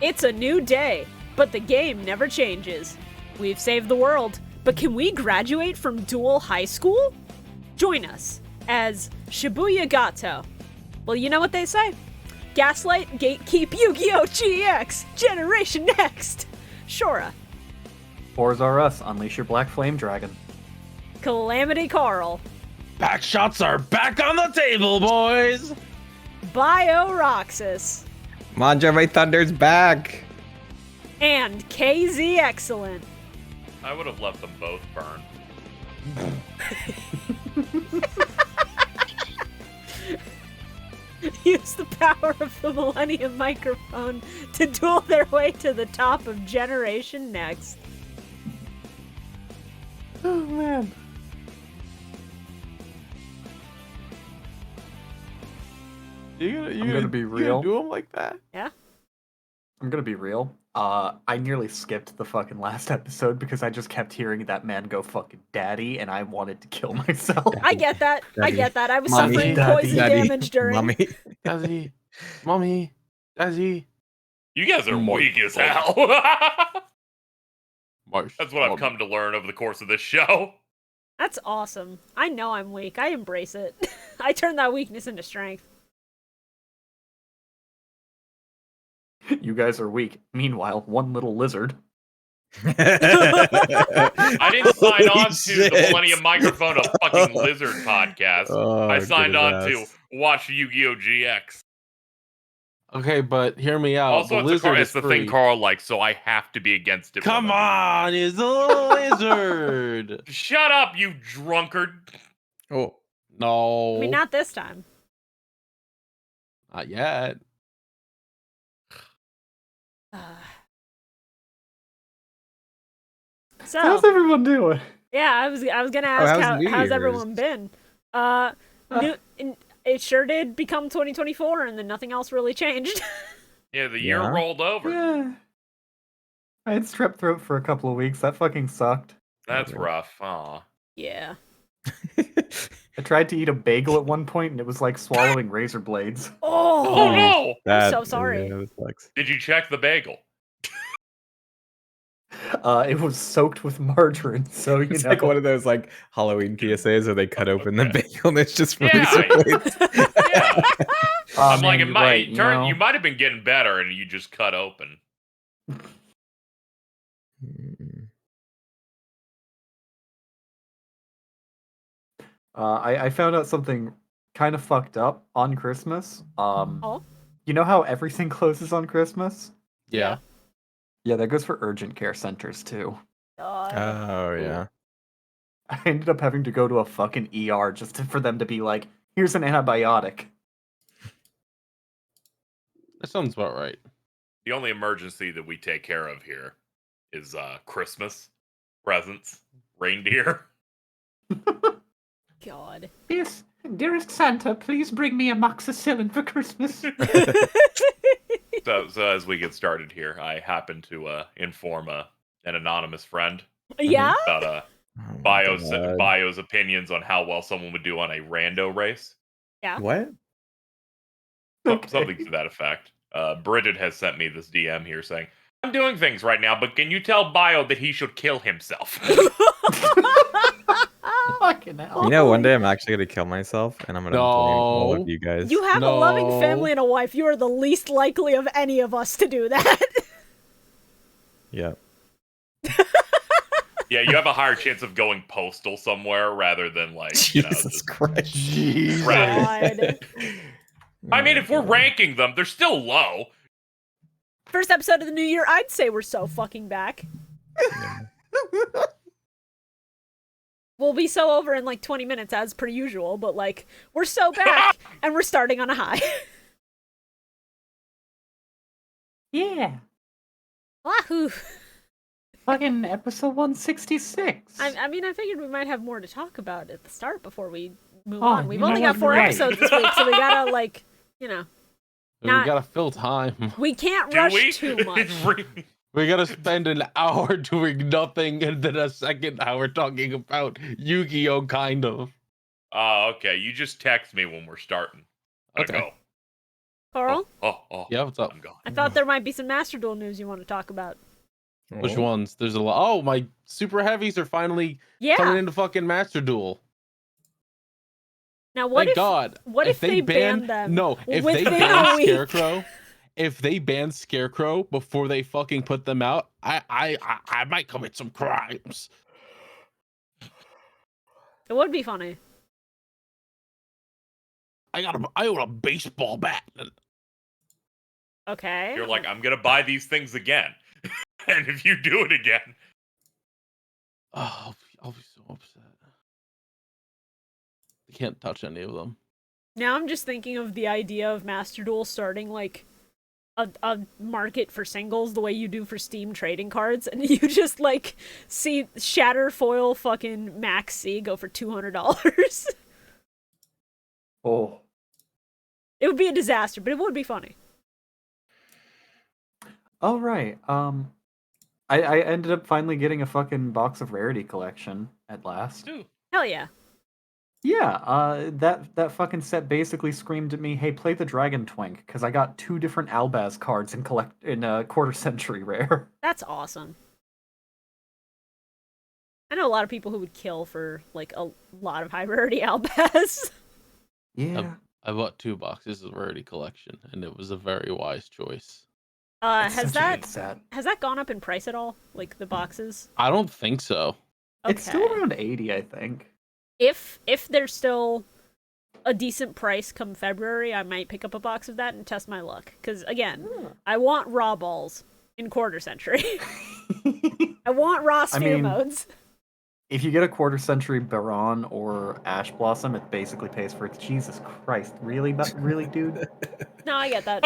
It's a new day, but the game never changes. We've saved the world, but can we graduate from DUEL High School? Join us as ShibuyaZane. Well, you know what they say. Gaslight, gatekeep, Yu-Gi-Oh! GX, Generation Next. Shorah. Fours are us. Unleash your black flame dragon. Calamity Carl. Backshots are back on the table, boys! Bio Roxas. Manjare Thunder's back! And KZ Excellent. I would have let them both burn. Use the power of the Millennium microphone to duel their way to the top of Generation Next. Oh, man. I'm gonna be real. Do them like that? Yeah? I'm gonna be real. I nearly skipped the fucking last episode because I just kept hearing that man go fucking daddy, and I wanted to kill myself. I get that. Daddy. I get that. I was Mommy. suffering Daddy. poison Daddy. damage during. Mommy. Daddy. Mommy. Daddy. You guys are weak as hell. That's what I've come to learn over the course of this show. That's awesome. I know I'm weak. I embrace it. I turn that weakness into strength. You guys are weak. Meanwhile, one little lizard. I didn't sign on to shit. the Millennium Microphone of fucking Lizard podcast. Oh, I signed good on to ass. watch Yu-Gi-Oh! GX. Okay, but hear me out. Also, the lizard it's is the free. thing Carl likes, so I have to be against it. Come on, it's a lizard. Shut up, you drunkard. Oh. No. I mean, not this time. Not yet. So, How's everyone doing? yeah, I was gonna ask how's New how's Year's? everyone been? It sure did become 2024, and then nothing else really changed. Yeah, the year Yeah. rolled over. Yeah. I had strep throat for a couple of weeks. That fucking sucked. That's rough. Aw. Yeah. I tried to eat a bagel at one point, and it was like swallowing razor blades. Oh no! I'm so sorry. Yeah, that sucks. Did you check the bagel? It was soaked with margarine, so you It's know. like one of those like Halloween PSAs where they cut open the bagel and it's just Yeah. razor blades. Yeah. Aw, I'm man, like, you're right, you know? you might have been getting better, and you just cut open. I found out something kind of fucked up on Christmas. Oh? You know how everything closes on Christmas? Yeah. Yeah, that goes for urgent care centers too. God. Oh yeah. I ended up having to go to a fucking ER for them to be like, here's an antibiotic. That sounds about right. The only emergency that we take care of here is Christmas, presents, reindeer. God. Yes, dearest Santa, please bring me amoxicillin for Christmas. So as we get started here, I happen to inform an anonymous friend Yeah? about Oh my God. Bio's opinions on how well someone would do on a rando race. What? Something to that effect. Bridget has sent me this DM here saying, I'm doing things right now, but can you tell Bio that he should kill himself? Fucking hell. You know, one day I'm actually gonna kill myself, and I'm gonna blame all No. of you guys. You have a loving No. family and a wife. You are the least likely of any of us to do that. Yep. Yeah, you have a higher chance of going postal somewhere rather than like, you know, Jesus just Christ. Right. God. I mean, if we're ranking them, they're still low. First episode of the new year, I'd say we're so fucking back. We'll be so over in like 20 minutes as per usual, but like, we're so back and we're starting on a high. Yeah, Wahoo. fucking episode 166. I mean, I figured we might have more to talk about at the start before we move Oh, on. We've you know only got what, 4 you're right. episodes this week, so we gotta like, you know, We Not- gotta fill time. we can't Do rush we? too much. We gotta spend an hour doing nothing and then a second hour talking about Yu-Gi-Oh! Kind of. Oh, okay. You just text me when we're starting. Okay. Go. Carl, Oh. Yeah, what's up? I'm gone. I thought there might be some Master Duel news you want to talk about. Which ones? There's a lot. Oh, my super heavies are finally Yeah. coming into fucking Master Duel. Now, what Thank if God. what if they ban them? No, if within they a ban week? Scarecrow, if they ban Scarecrow before they fucking put them out, I might commit some crimes. It would be funny. I own a baseball bat. Okay. You're like, I'm gonna buy these things again, and if you do it again, Oh, I'll be so upset. I can't touch any of them. Now I'm just thinking of the idea of Master Duel starting like a market for singles the way you do for Steam trading cards, and you just like see Shatter Foil fucking Max C go for $200. Oh. It would be a disaster, but it would be funny. Oh, right. I ended up finally getting a fucking box of Rarity collection at last. Ooh. Hell yeah. Yeah, that fucking set basically screamed at me, "Hey, play the Dragon Twink," because I got 2 different Albaz cards in quarter century rare. That's awesome. I know a lot of people who would kill for like a lot of high rarity Albaz. Yeah. I bought 2 boxes of Rarity collection, and it was a very wise choice. It's Has such a good that set. gone up in price at all? Like the boxes? I don't think so. It's still around 80, I think. If there's still a decent price come February, I might pick up a box of that and test my luck. Because again, I want raw balls in quarter century. I want raw sphere modes. If you get a quarter century Baron or Ash Blossom, it basically pays for it. Jesus Christ, really, really, dude? No, I get that.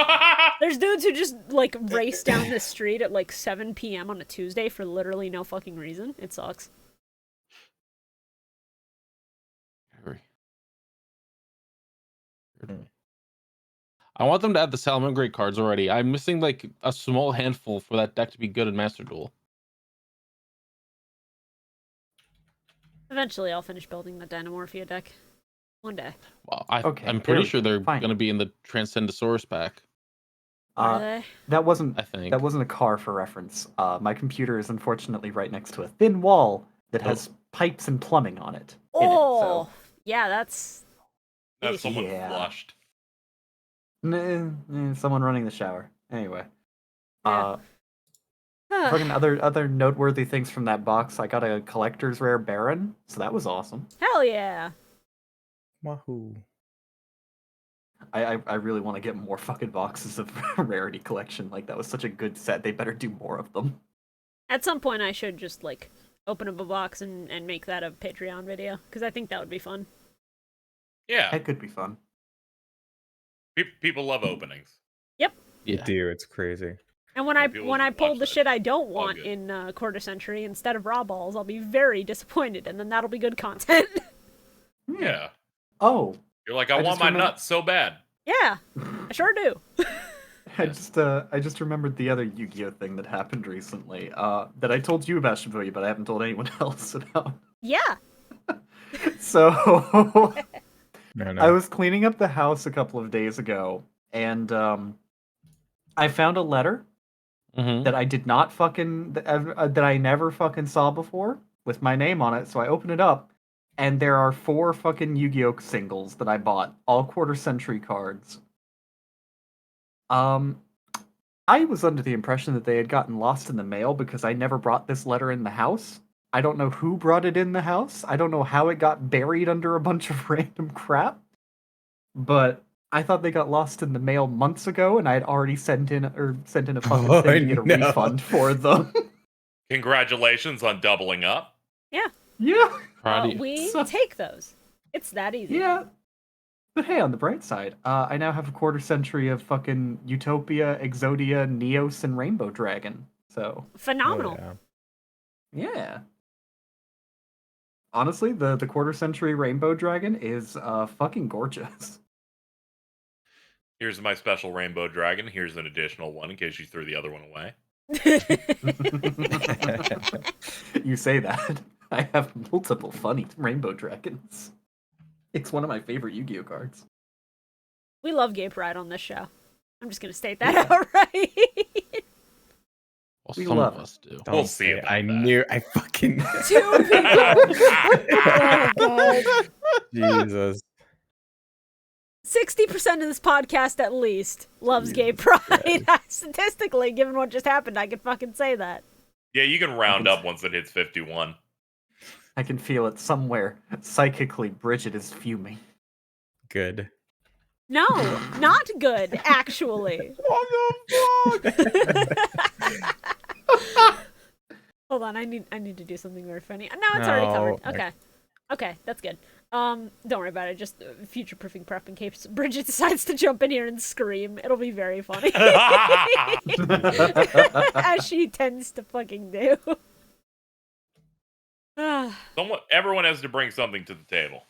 There's dudes who just like race down the street at like 7 p.m. on a Tuesday for literally no fucking reason. It sucks. I want them to add the Salamangreat cards already. I'm missing like a small handful for that deck to be good in Master Duel. Eventually, I'll finish building the Dynamorphia deck. One day. Well, Okay, I'm pretty there we sure go. they're Fine. going to be in the Transcendosaurus pack. Are they? That wasn't I think. that wasn't a car for reference. My computer is unfortunately right next to a thin wall that has pipes and plumbing on it. Oh, yeah, that's. that's someone Yeah. flushed. Someone running the shower. Anyway. Yeah. Fucking other noteworthy things from that box. I got a collector's rare Baron, so that was awesome. Hell yeah. Wahoo. I really want to get more fucking boxes of Rarity collection. Like, that was such a good set. They better do more of them. At some point, I should just like open up a box and make that a Patreon video because I think that would be fun. Yeah, That could be fun. people love openings. Yep. You Yeah. do, it's crazy. And when I People pull watch the that. shit I don't All want good. in quarter century instead of raw balls, I'll be very disappointed, and then that'll be good content. Yeah, Oh, you're like, I I want just my remember- nuts so bad. Yeah, I sure do. I just remembered the other Yu-Gi-Oh thing that happened recently. That I told you about, Shibuya, but I haven't told anyone else about. Yeah. So No. I was cleaning up the house a couple of days ago, and I found a letter Mm-hmm. that I did not fucking that I never fucking saw before with my name on it. So I open it up, and there are 4 fucking Yu-Gi-Oh singles that I bought, all quarter century cards. I was under the impression that they had gotten lost in the mail because I never brought this letter in the house. I don't know who brought it in the house. I don't know how it got buried under a bunch of random crap. But I thought they got lost in the mail months ago, and I had already sent in a fucking Oh, thing to get a no. refund for them. Congratulations on doubling up. Yeah. Proud of you. We So- take those. It's that easy. Yeah. But hey, on the bright side, I now have a quarter century of fucking Utopia, Exodia, Neos, and Rainbow Dragon. So, Phenomenal. Oh, yeah. yeah. Honestly, the quarter century Rainbow Dragon is fucking gorgeous. Here's my special rainbow dragon. Here's an additional one in case you threw the other one away. You say that. I have multiple funny Rainbow Dragons. It's one of my favorite Yu-Gi-Oh cards. We love gay pride on this show. I'm just gonna state that outright. Well, We some love of it. us do. We'll Don't see say about I that. knew. I fucking. 2 people. Oh god. Jesus. 60% of this podcast, at least, loves gay pride. Statistically, given what just happened, I could fucking say that. Yeah, you can round up once it hits 51. I can feel it somewhere. Psychically, Bridget is fuming. Good. No, not good, actually. What the fuck? Hold on, I need to do something very funny. No, it's already covered. No. Okay. Okay, that's good. Don't worry about it. Just future-proofing prep in case Bridget decides to jump in here and scream. It'll be very funny. As she tends to fucking do. Everyone has to bring something to the table.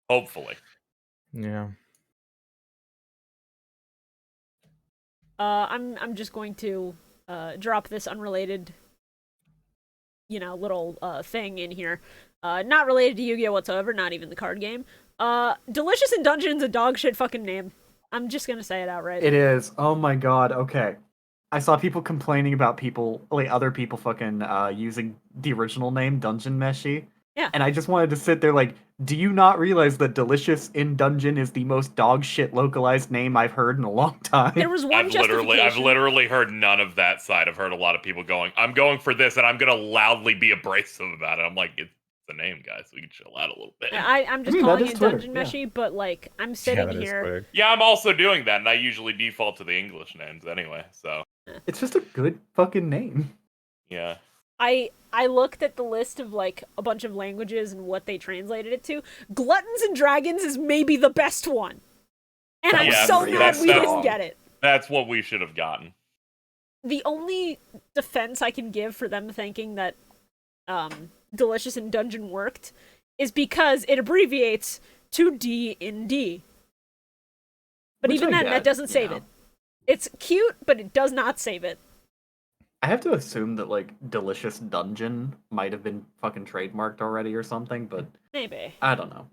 Hopefully. Yeah. I'm just going to drop this unrelated, little thing in here. Not related to Yu-Gi-Oh whatsoever, not even the card game. Delicious in Dungeon's a dog shit fucking name. I'm just gonna say it outright. It is. Oh my god. Okay. I saw people complaining about other people fucking using the original name, Dungeon Meshi. Yeah. And I just wanted to sit there like, do you not realize that Delicious in Dungeon is the most dog shit localized name I've heard in a long time? There was one I've justification. literally heard none of that side. I've heard a lot of people going, I'm going for this, and I'm gonna loudly be abrasive about it. I'm like, it's the name, guys. We can chill out a little bit. I'm just I mean, calling that it is Twitter, Dungeon yeah. Meshi, but like I'm Yeah, sitting that is here. Twitter. Yeah, I'm also doing that, and I usually default to the English names anyway. So It's just a good fucking name. yeah. I looked at the list of like a bunch of languages and what they translated it to. Gluttons and Dragons is maybe the best one. And I'm Yeah, so mad that's- we that's- didn't get it. That's what we should have gotten. The only defense I can give for them thinking that Delicious in Dungeon worked is because it abbreviates to D in D. But Which even I then, that get, doesn't save it. It's cute, but it does not save it. I have to assume that like Delicious Dungeon might have been fucking trademarked already or something, but Maybe. I don't know.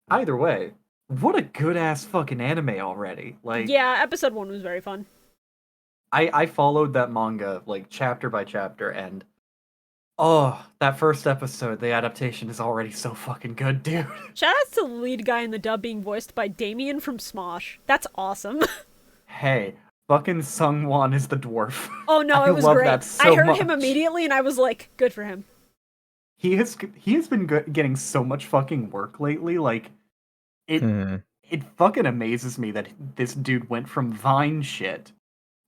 Either way, what a good ass fucking anime already. Like Yeah, episode 1 was very fun. I followed that manga like chapter by chapter, and oh, that first episode, the adaptation is already so fucking good, dude. Shout out to the lead guy in the dub being voiced by Damien from Smosh. That's awesome. Hey, fucking Sungwon is the dwarf. Oh no, I it was love great. that so I heard him much. immediately and I was like, good for him. He has been getting so much fucking work lately. Like it fucking amazes me that this dude went from Vine shit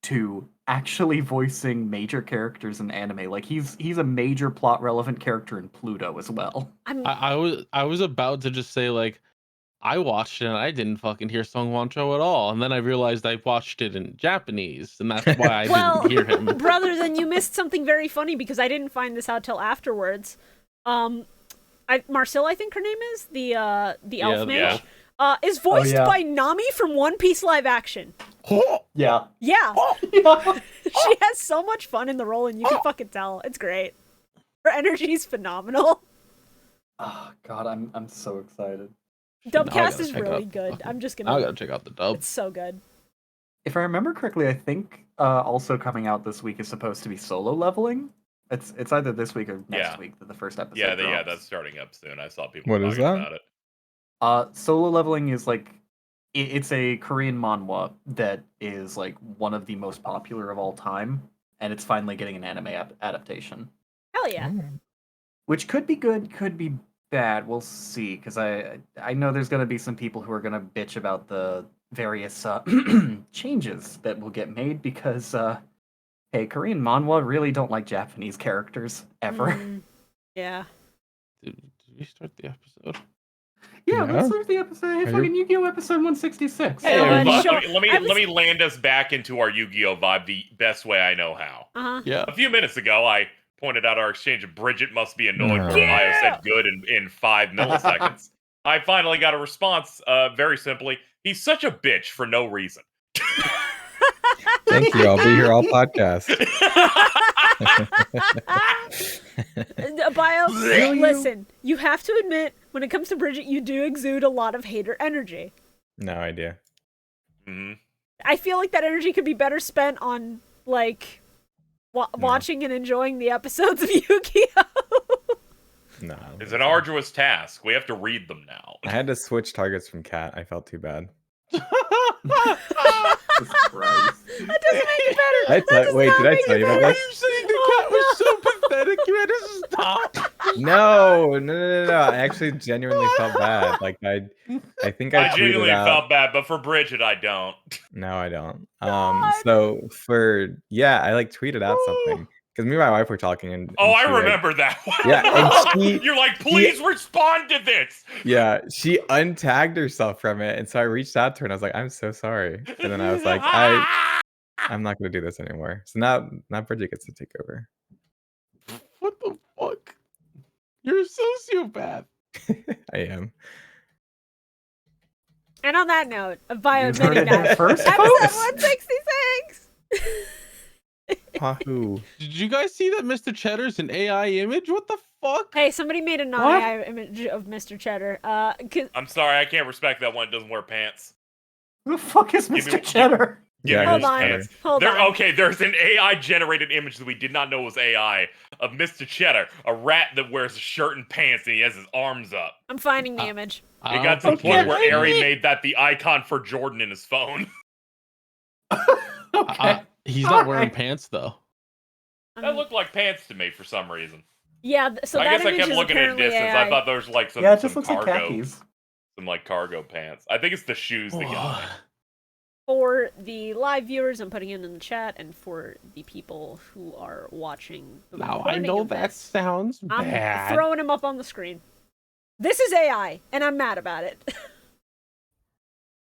to actually voicing major characters in anime. Like he's a major plot relevant character in Pluto as well. I was about to just say like I watched it and I didn't fucking hear Song Wancho at all, and then I realized I watched it in Japanese, and that's why I Well, didn't hear him. brother, then you missed something very funny because I didn't find this out till afterwards. Marcel, I think her name is the elf mage, is voiced yeah. by Nami from One Piece live action. Yeah. Yeah, Yeah. she has so much fun in the role, and you can fucking tell. It's great. Her energy is phenomenal. Oh god, I'm so excited. Dubcast is check really out- good. I'm just I gonna. gotta check out the dub. It's so good. If I remember correctly, I think also coming out this week is supposed to be Solo Leveling. It's either this week or next Yeah. week that the first episode Yeah, drops. that's starting up soon. I saw people What is talking that? about it. Solo Leveling is like it's a Korean manhwa that is like one of the most popular of all time, and it's finally getting an anime adaptation, Hell yeah. which could be good, could be bad. We'll see, because I know there's gonna be some people who are gonna bitch about the various changes that will get made because hey, Korean manhwa really don't like Japanese characters ever. Yeah. Did we start the episode? Yeah, Yeah. let's start the episode. Hey, Are fucking Yu-Gi-Oh! Episode 166. Hey, Yeah, everybody, sure. let me I was- let me land us back into our Yu-Gi-Oh vibe the best way I know how. Uh-huh. Yeah. A few minutes ago, I pointed out our exchange of Bridget must be annoyed when Yeah! Bio said good in 5 milliseconds. I finally got a response, very simply, he's such a bitch for no reason. Thank you. I'll be here all podcast. Bio, Will you? listen, you have to admit, when it comes to Bridget, you do exude a lot of hater energy. No idea. Mhm. I feel like that energy could be better spent on like watching and enjoying the episodes of Yu-Gi-Oh. No. It's an arduous task. We have to read them now. I had to switch targets from Cat. I felt too bad. Jesus Christ. That doesn't make it better. Did I tell you about Are this? you saying the cat was so pathetic? You had to stop. No. I actually genuinely felt bad. Like I think I I genuinely tweeted out. felt bad, but for Bridget, I don't. No, I don't. God. So I like tweeted out something because me and my wife were talking and Oh, I she, like- remember that one. Yeah, and You're like, please respond to this. Yeah, she untagged herself from it, and so I reached out to her and I was like, "I'm so sorry." And then I was like, "I'm not going to do this anymore." So now Bridget gets to take over. What the fuck? You're a sociopath. I am. And on that note, of Bio You heard admitting it here that, first, episode folks. 166. Wahoo! Did you guys see that Mr. Cheddar's an AI image? What the fuck? Hey, somebody made a non-AI image of Mr. Cheddar. 'Cause- I'm sorry, I can't respect that one. It doesn't wear pants. Who the fuck is Give me- Mr. Cheddar? Give me hold those on, pants. hold on. Okay, there's an AI generated image that we did not know was AI of Mr. Cheddar, a rat that wears a shirt and pants and he has his arms up. I'm finding the image. I It don't got to the think point you're- where Ari made that the icon for Jordan in his phone. Okay. He's not wearing Alright. pants though. That looked like pants to me for some reason. Yeah, so I that guess I image kept is looking at apparently distance. AI. I thought there was like some, Yeah, it just some looks like cargo, khakis. some like cargo pants. I think it's the shoes that got it. For the live viewers, I'm putting it in the chat, and for the people who are watching the Now I recording know of that this, sounds I'm bad. throwing him up on the screen. This is AI, and I'm mad about it.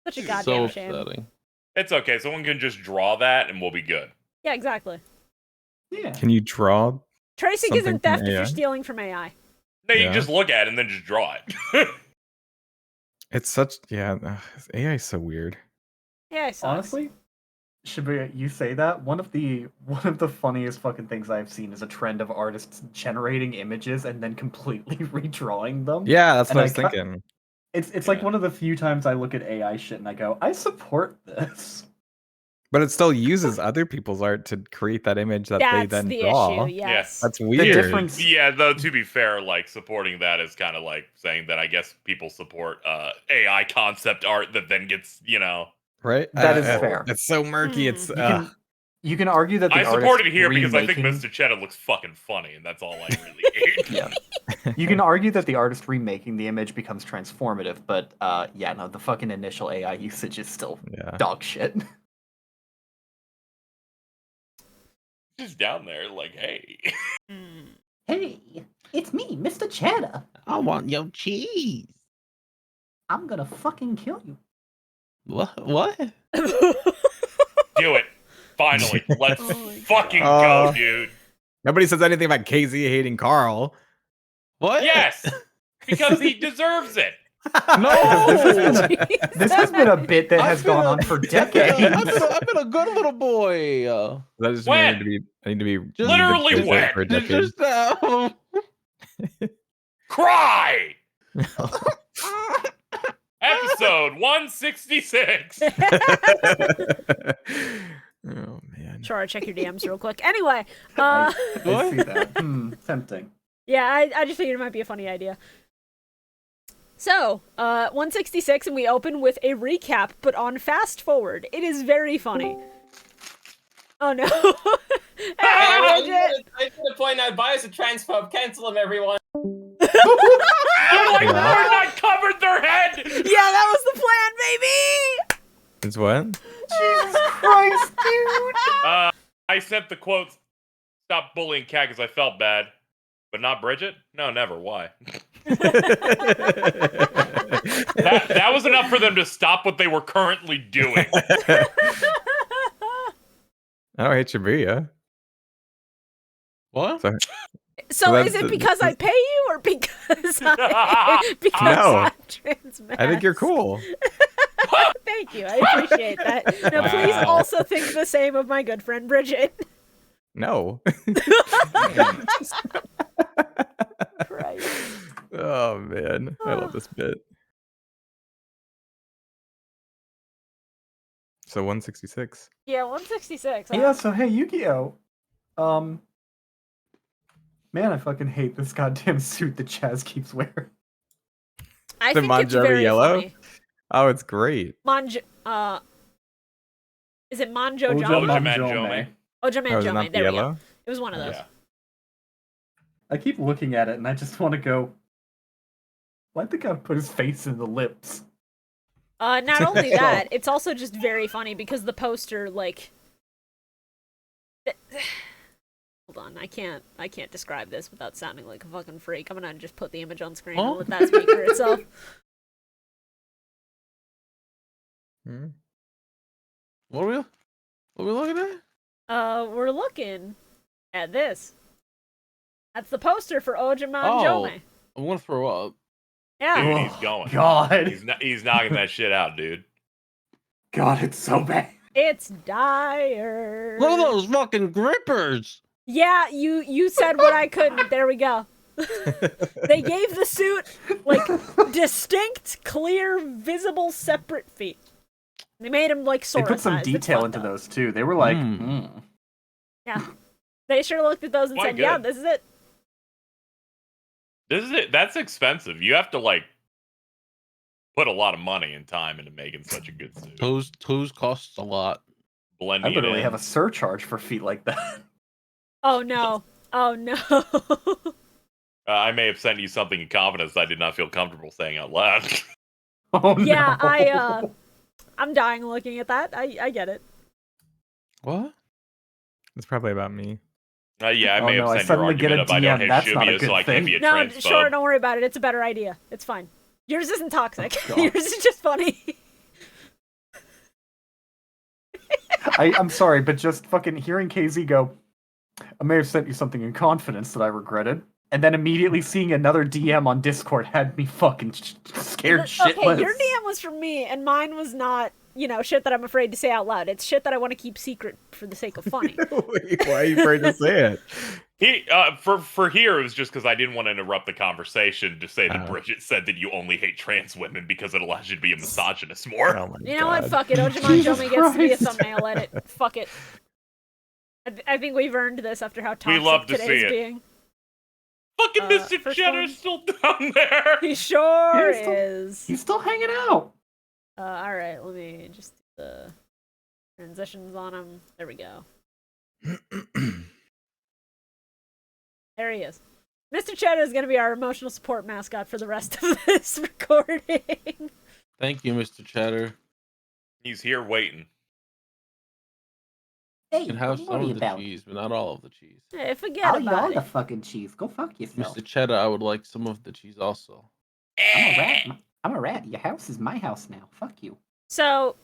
Such a so goddamn shame. upsetting. It's okay. Someone can just draw that and we'll be good. Yeah, exactly. Yeah. Can you draw? Tracing Something isn't from theft if AI? you're stealing from AI. No, you Yeah. can just look at it and then just draw it. It's such AI is so weird. AI sucks. Honestly, Shibuya, you say that one of the funniest fucking things I've seen is a trend of artists generating images and then completely redrawing them. Yeah, that's And what I was I ca- thinking. It's like Yeah. one of the few times I look at AI shit and I go, I support this. But it still uses other people's art to create that image that they That's then the draw. issue, yes. That's The weird. difference. Yeah, though, to be fair, like supporting that is kind of like saying that I guess people support AI concept art that then gets, Right? That is fair. It's so murky. Hmm. It's You can argue that the I support it artist here because I think remaking- Mr. Cheddar looks fucking funny, and that's all I really hate. Yeah. You can argue that the artist remaking the image becomes transformative, but the fucking initial AI usage is still yeah. dog shit. Just down there, like, hey. Hmm. Hey, it's me, Mr. Cheddar. I want your cheese. I'm gonna fucking kill you. What? Do it. Finally. Let's Oh my fucking God. go, dude. Nobody says anything about KZ hating Carl. What? Yes! Because he deserves it. No! This has been a bit that has gone on for decades. I've been a good little boy. That just When? I need to be Just- Literally busy when? for a decade. Just Cry! Episode 166. Oh man. Shorah, check your DMs real quick. Anyway, I What? see that. Tempting. yeah, I just figured it might be a funny idea. So, 166, and we open with a recap, but on fast forward. It is very funny. Oh no. Hey, Bridget! I should have pointed out Bio's a transphobe. Cancel him, everyone. I'm like, Yeah. Fortnite covered their head! Yeah, that was the plan, baby! It's what? Jesus Christ, dude! I sent the quotes, stop bullying Cat because I felt bad. But not Bridget? No, never. Why? That was enough for them to stop what they were currently doing. I hate Shibuya. What? So that's is it the- because I pay you, or because because No. I'm trans man? I think you're cool. Thank you, I appreciate that. Now please Wow. also think the same of my good friend Bridget. No. Christ. Oh man, I love this bit. So 166. Yeah, 166. Huh? Yeah, so hey, Yu-Gi-Oh! Man, I fucking hate this goddamn suit that Chaz keeps wearing. I The think it's Manjaro very yellow? funny. Oh, it's great. Is it Manjo Ojama Jama? Ojama. Ojama Oh, is it Jome. not the There we go. yellow? It was one of those. Yeah. I keep looking at it and I just want to go, why'd the guy put his face in the lips? Not only that, it's also just very funny because the poster, like... Hold on, I can't describe this without sounding like a fucking freak. I'm gonna just put the image on screen and let that speak for itself. Hmm. What are we looking at? We're looking at this. That's the poster for Ojama Oh. Jome. I'm gonna throw up. Yeah. Dude, Oh, he's going. God. He's knocking that shit out, dude. God, it's so bad. It's dire. Look at those fucking grippers. Yeah, you said what I couldn't. There we go. They gave the suit, like, distinct, clear, visible, separate feet. They made him, like, They Sora put some sized. It's detail fucked into up. those too. They were like, Yeah. They sure looked at those and Quite said, yeah, good. this is it. This is it. That's expensive. You have to like put a lot of money and time into making such a good suit. Toes costs a lot. I Blending it literally in. have a surcharge for feet like that. Oh, no. Oh, no. I may have sent you something in confidence I did not feel comfortable saying out loud. Oh Yeah, no. I'm dying looking at that. I get it. What? It's probably about me. Yeah, I Oh, may no, I have sent your suddenly get argument a of I don't DM. hate That's not a Shibuya, so good I can't be a No, transphobe. sure, don't worry about it. It's a better idea. It's fine. Yours isn't toxic. Oh, God. Yours is just funny. I'm sorry, but just fucking hearing KZ go, I may have sent you something in confidence that I regretted, and then immediately seeing another DM on Discord had me fucking scared shitless. Okay, your DM was from me, and mine was not, shit that I'm afraid to say out loud. It's shit that I want to keep secret for the sake of funny. Wait, why are you afraid to say it? He for here it was just because I didn't want to interrupt the conversation to say that Oh. Bridget said that you only hate trans women because it allows you to be a misogynist more. Oh my You know what? God. Fuck it. Ojama Jesus Jome gets to be a Christ. thumbnail edit. Fuck it. I think we've earned this after how toxic love to today's see it. being. Fucking Mr. first Cheddar's one. still down there. He sure Yeah, is. He's still hanging out. Alright, let me just do the transitions on him. There we go. There he is. Mr. Cheddar is going to be our emotional support mascot for the rest of this recording. Thank you, Mr. Cheddar. He's here waiting. Hey, You can have some of the cheese, but not all of the cheese. Hey, forget about it. fucking cheese. Go fuck yourself. Mr. Cheddar, I would like some of the cheese also. I'm a rat. Your house is my house now. Fuck you. So,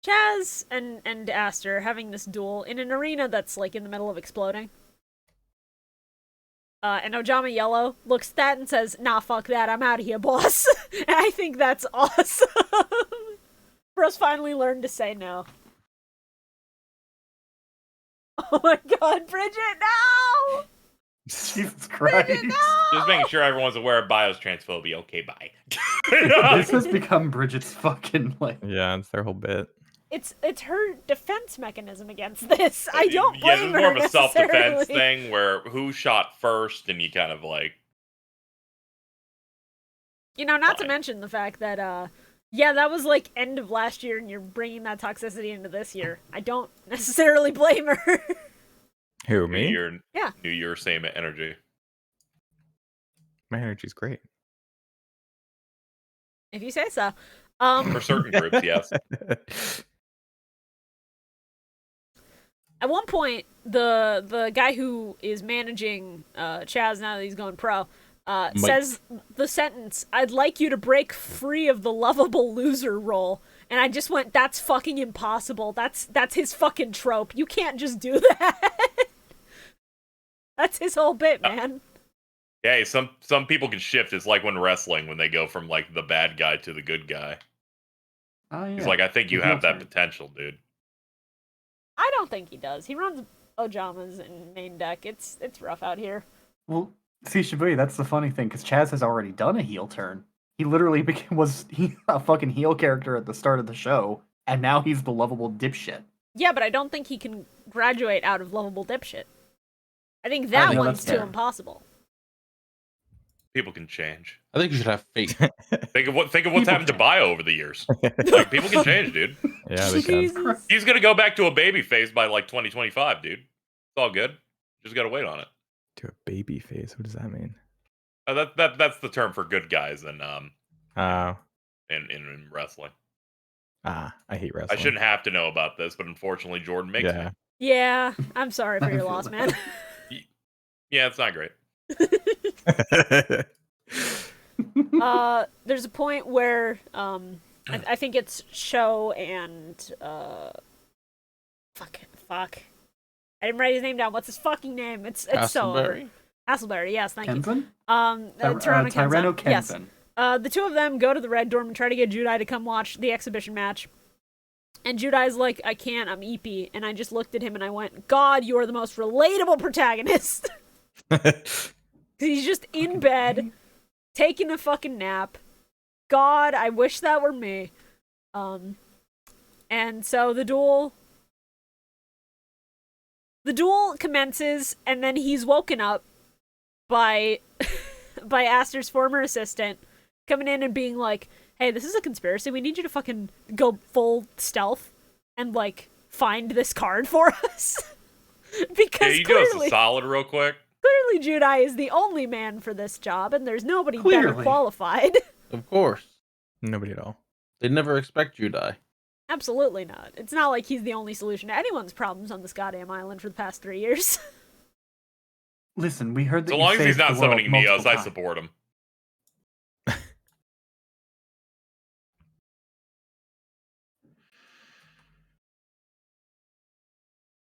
Chaz and Aster are having this duel in an arena that's like in the middle of exploding. And Ojama Yellow looks at that and says, nah, fuck that, I'm out of here, boss. And I think that's awesome. Bros finally learned to say no. Oh my god, Bridget, no! Jesus Christ. Bridget, no! Just making sure everyone's aware of Bio's transphobia. Okay, bye. This has become Bridget's fucking, like... Yeah, it's their whole bit. It's her defense mechanism against this. I don't Yeah, blame this is more her of a self-defense necessarily. thing where who shot first, and you kind of like. Not to Fine. mention the fact that, yeah, that was like end of last year, and you're bringing that toxicity into this year. I don't necessarily blame her. Who, New me? Year, Yeah. New Year, same energy. My energy's great. If you say so. For certain groups, yes. At one point, the guy who is managing Chaz now that he's going pro says the sentence, "I'd like you to break free of the lovable loser role." And I just went, that's fucking impossible. That's his fucking trope. You can't just do that. That's his whole bit, man. Yeah, some people can shift. It's like when wrestling, when they go from like the bad guy to the good guy. Oh, yeah. He's like, I think you The have heel that turn. potential, dude. I don't think he does. He runs Ojamas in main deck. It's rough out here. Well, see, Shibuya, that's the funny thing, because Chaz has already done a heel turn. He literally was a fucking heel character at the start of the show, and now he's the lovable dipshit. Yeah, but I don't think he can graduate out of lovable dipshit. I think that know, one's that's too fair. impossible. People can change. I think you should have faith. Think of what's People happened to change. Bio over the years. Like, people can change, dude. Yeah, they can. Jesus. He's gonna go back to a baby face by like 2025, dude. It's all good. Just gotta wait on it. To a baby face. What does that mean? That's the term for good guys in wrestling. I hate wrestling. I shouldn't have to know about this, but unfortunately, Jordan makes me. Yeah, I'm sorry for I your feel loss, that. man. Yeah, it's not great. There's a point where I think it's Sho and fuck. I didn't write his name down. What's his fucking name? It's so over. Hasselberry, yes, thank you. Kenzen? Tyranno Kenzen. Yes. The two of them go to the Red Dorm and try to get Judai to come watch the exhibition match. And Judai's like, I can't, I'm eepy. And I just looked at him and I went, God, you are the most relatable protagonist. He's just in bed, taking a fucking nap. God, I wish that were me. And so the duel commences, and then he's woken up by Aster's former assistant coming in and being like, hey, this is a conspiracy. We need you to fucking go full stealth and, like, find this card for us. Because Yeah, you do us a clearly, solid real quick. clearly Judai is the only man for this job, and there's nobody better Clearly. qualified. Of course. Nobody at all. They'd never expect you to die. Absolutely not. It's not like he's the only solution to anyone's problems on this goddamn island for the past 3 years. Listen, we heard that So you long as he's saved not the world summoning Neos, multiple I times. support him.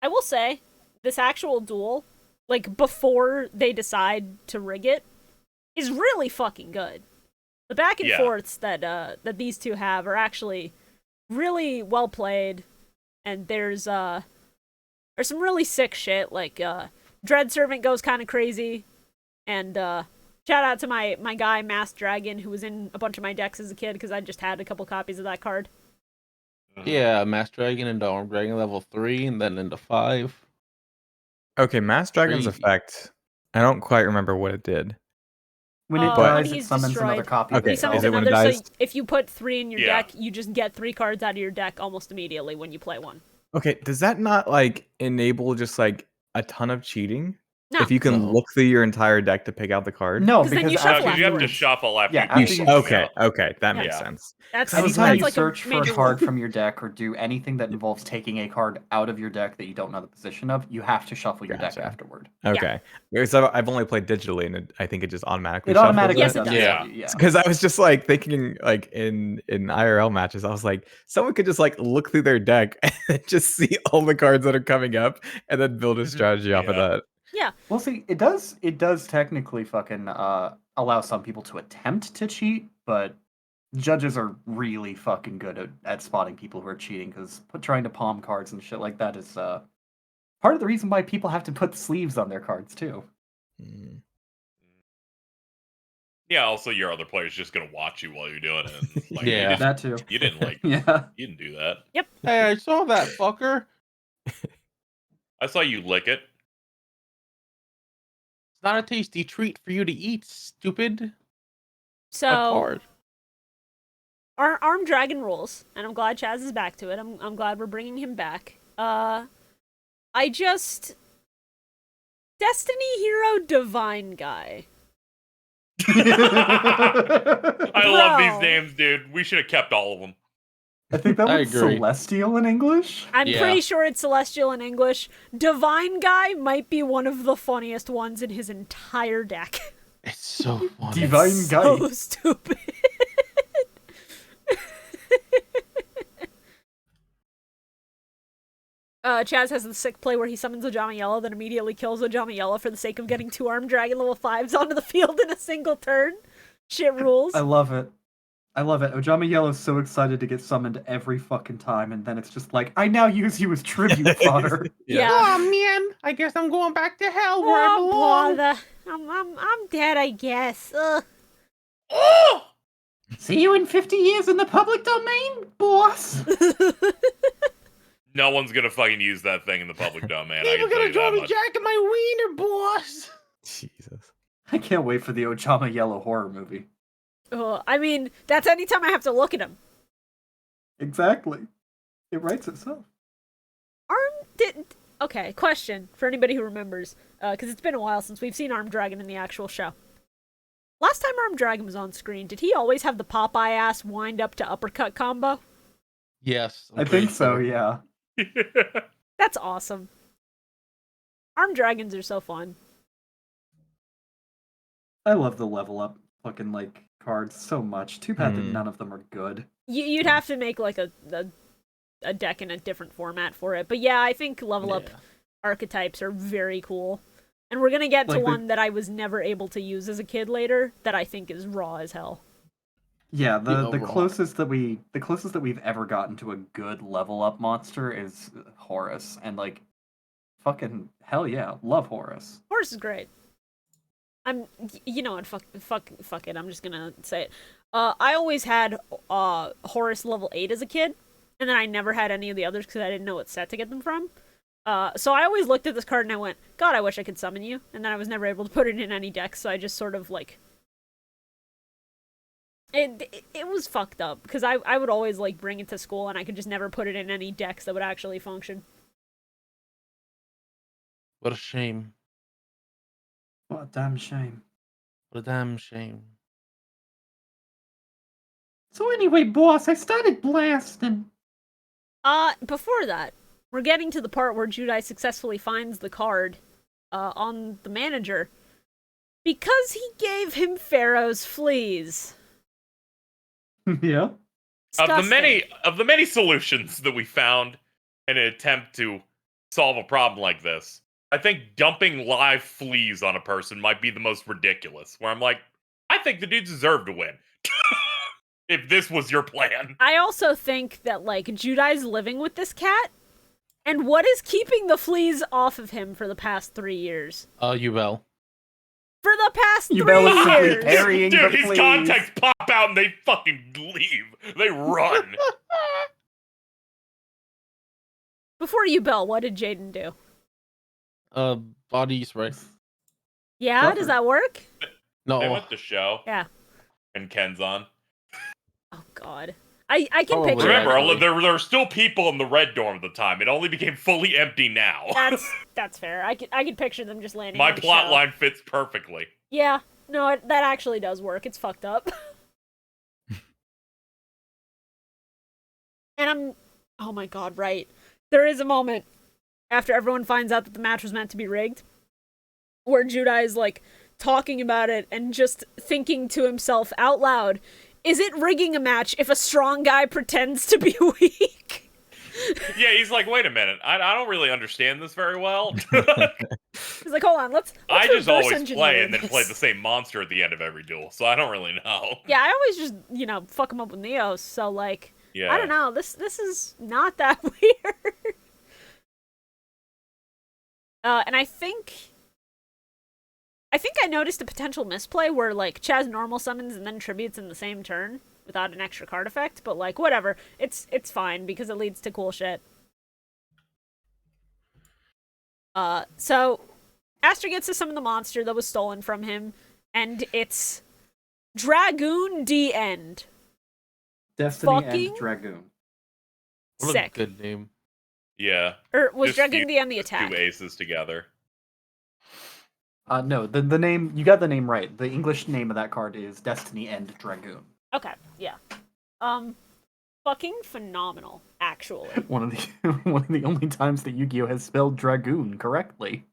I will say, this actual duel, like, before they decide to rig it, is really fucking good. The back and Yeah. forths that these two have are actually really well played, and there's some really sick shit, like, Dread Servant goes kind of crazy, and, shout out to my guy, Masked Dragon, who was in a bunch of my decks as a kid, because I just had a couple copies of that card. Yeah, Master Dragon into Arm Dragon level 3 and then into 5. Okay, Mass Dragon's Crazy. effect. I don't quite remember what it did. When it When dies, it he's summons another destroyed. copy Okay, of He is summons it when it another, dies? so if you put 3 in your Yeah. deck, you just get 3 cards out of your deck almost immediately when you play one. Okay, does that not like enable just like a ton of cheating? No. If you can No. look through your entire deck to pick out the card? No, 'Cause then because you No, shuffle because you have to afterwards. shuffle after Yeah, you after pull you- them Okay, out. okay, that Yeah. makes sense. That's anytime you like search a for a major card rule. from your deck or do anything that involves taking a card out of your deck that you don't know the position of, you have to shuffle your deck Gotcha. afterward. Okay, because I've only played digitally, and I think it just automatically. It automatically Yes, it does. does. Yeah. Yeah. Because I was just like thinking, like in IRL matches, I was like, someone could just like look through their deck and just see all the cards that are coming up, and then build a strategy off of Yeah. that. Yeah. Well, see, it does technically fucking allow some people to attempt to cheat, but judges are really fucking good at spotting people who are cheating because trying to palm cards and shit like that is part of the reason why people have to put sleeves on their cards too. Mm. Yeah, also your other player's just gonna watch you while you're doing it. And it's like, Yeah. That too. you didn't like Yeah. you didn't do that. Hey, I saw that fucker. I saw you lick it. It's not a tasty treat for you to eat, stupid. A So card. our Armed Dragon rules, and I'm glad Chaz is back to it. I'm glad we're bringing him back. Destiny Hero Divine Guy. I love these Bro. names, dude. We should have kept all of them. I think that I was agree. Celestial in English. I'm Yeah. pretty sure it's Celestial in English. Divine Guy might be one of the funniest ones in his entire deck. It's so funny. Divine It's Guy. so stupid. Chaz has the sick play where he summons Ojama Yellow, then immediately kills Ojama Yellow for the sake of getting 2 Armed Dragon level 5s onto the field in a single turn. Shit rules. I love it. I love it. Ojama Yellow's so excited to get summoned every fucking time, and then it's just like, I now use you as tribute fodder. Yeah. Oh man, I guess I'm going back to hell where I Oh, belong. bother. I'm dead, I guess. Ugh. Oh! See you in 50 years in the public domain, boss. No one's gonna fucking use that thing in the public domain. I People can tell gonna you draw that me much. Jack and my wiener, boss. Jesus. I can't wait for the Ojama Yellow horror movie. Oh, I mean, that's anytime I have to look at him. Exactly. It writes itself. Okay, question for anybody who remembers, because it's been a while since we've seen Armed Dragon in the actual show. Last time Armed Dragon was on screen, did he always have the Popeye ass wind up to uppercut combo? Yes, I think so, yeah. That's awesome. Armed Dragons are so fun. I love the level up fucking like cards so much. Too bad that none of them are good. You'd have to make like a deck in a different format for it. But yeah, I think level up archetypes are very cool. And we're gonna get to one that I was never able to use as a kid later that I think is raw as hell. Yeah, the closest that we've ever gotten to a good level up monster is Horus, and like fucking hell yeah, love Horus. Horus is great. You know what, fuck it, I'm just gonna say it. I always had Horus level 8 as a kid, and then I never had any of the others because I didn't know what set to get them from. So I always looked at this card and I went, God, I wish I could summon you. And then I was never able to put it in any deck, so I just sort of like... It was fucked up, because I would always like bring it to school and I could just never put it in any decks that would actually function. What a shame. What a damn shame. What a damn shame. So anyway, boss, I started blasting. Before that, we're getting to the part where Judai successfully finds the card on the manager because he gave him Pharaoh's fleas. Yeah. Of the many solutions that we found in an attempt to solve a problem like this, I think dumping live fleas on a person might be the most ridiculous. Where I'm like, I think the dudes deserve to win. If this was your plan. I also think that like Judai's living with this cat, and what is keeping the fleas off of him for the past 3 years? Ubel. For the past 3 Ubel is simply years! carrying Dude, the his fleas. contacts pop out and they fucking leave. They run. Before Ubel, what did Jaden do? Bodies, right? Yeah, Fuck does her. that work? No. They went to show. Yeah. And Ken's on. Oh god. I can Probably. picture Remember, it. there were still people in the red dorm at the time. It only became fully empty now. That's fair. I can picture them just landing My on the plot show. line fits perfectly. Yeah. No, that actually does work. It's fucked up. And oh my god, right. There is a moment after everyone finds out that the match was meant to be rigged where Judai is like talking about it and just thinking to himself out loud, is it rigging a match if a strong guy pretends to be weak? Yeah, he's like, wait a minute. I don't really understand this very well. He's like, hold on, let's I just reverse always engineer play and then this. play the same monster at the end of every duel, so I don't really know. Yeah, I always just, fuck him up with Neos, so like, Yeah. I don't know, this is not that weird. And I think I noticed a potential misplay where, like, Chaz normal summons and then tributes in the same turn without an extra card effect, but, like, whatever. It's fine, because it leads to cool shit. So, Aster gets to summon the monster that was stolen from him, and it's Dragoon D End. Destiny Fucking and Dragoon. What Sick. a good name. Yeah. Or was Just Dragoon fuse D End the attack? Two aces together. No, the name, you got the name right. The English name of that card is Destiny and Dragoon. Okay, yeah. Fucking phenomenal, actually. One of the only times that Yu-Gi-Oh has spelled Dragoon correctly.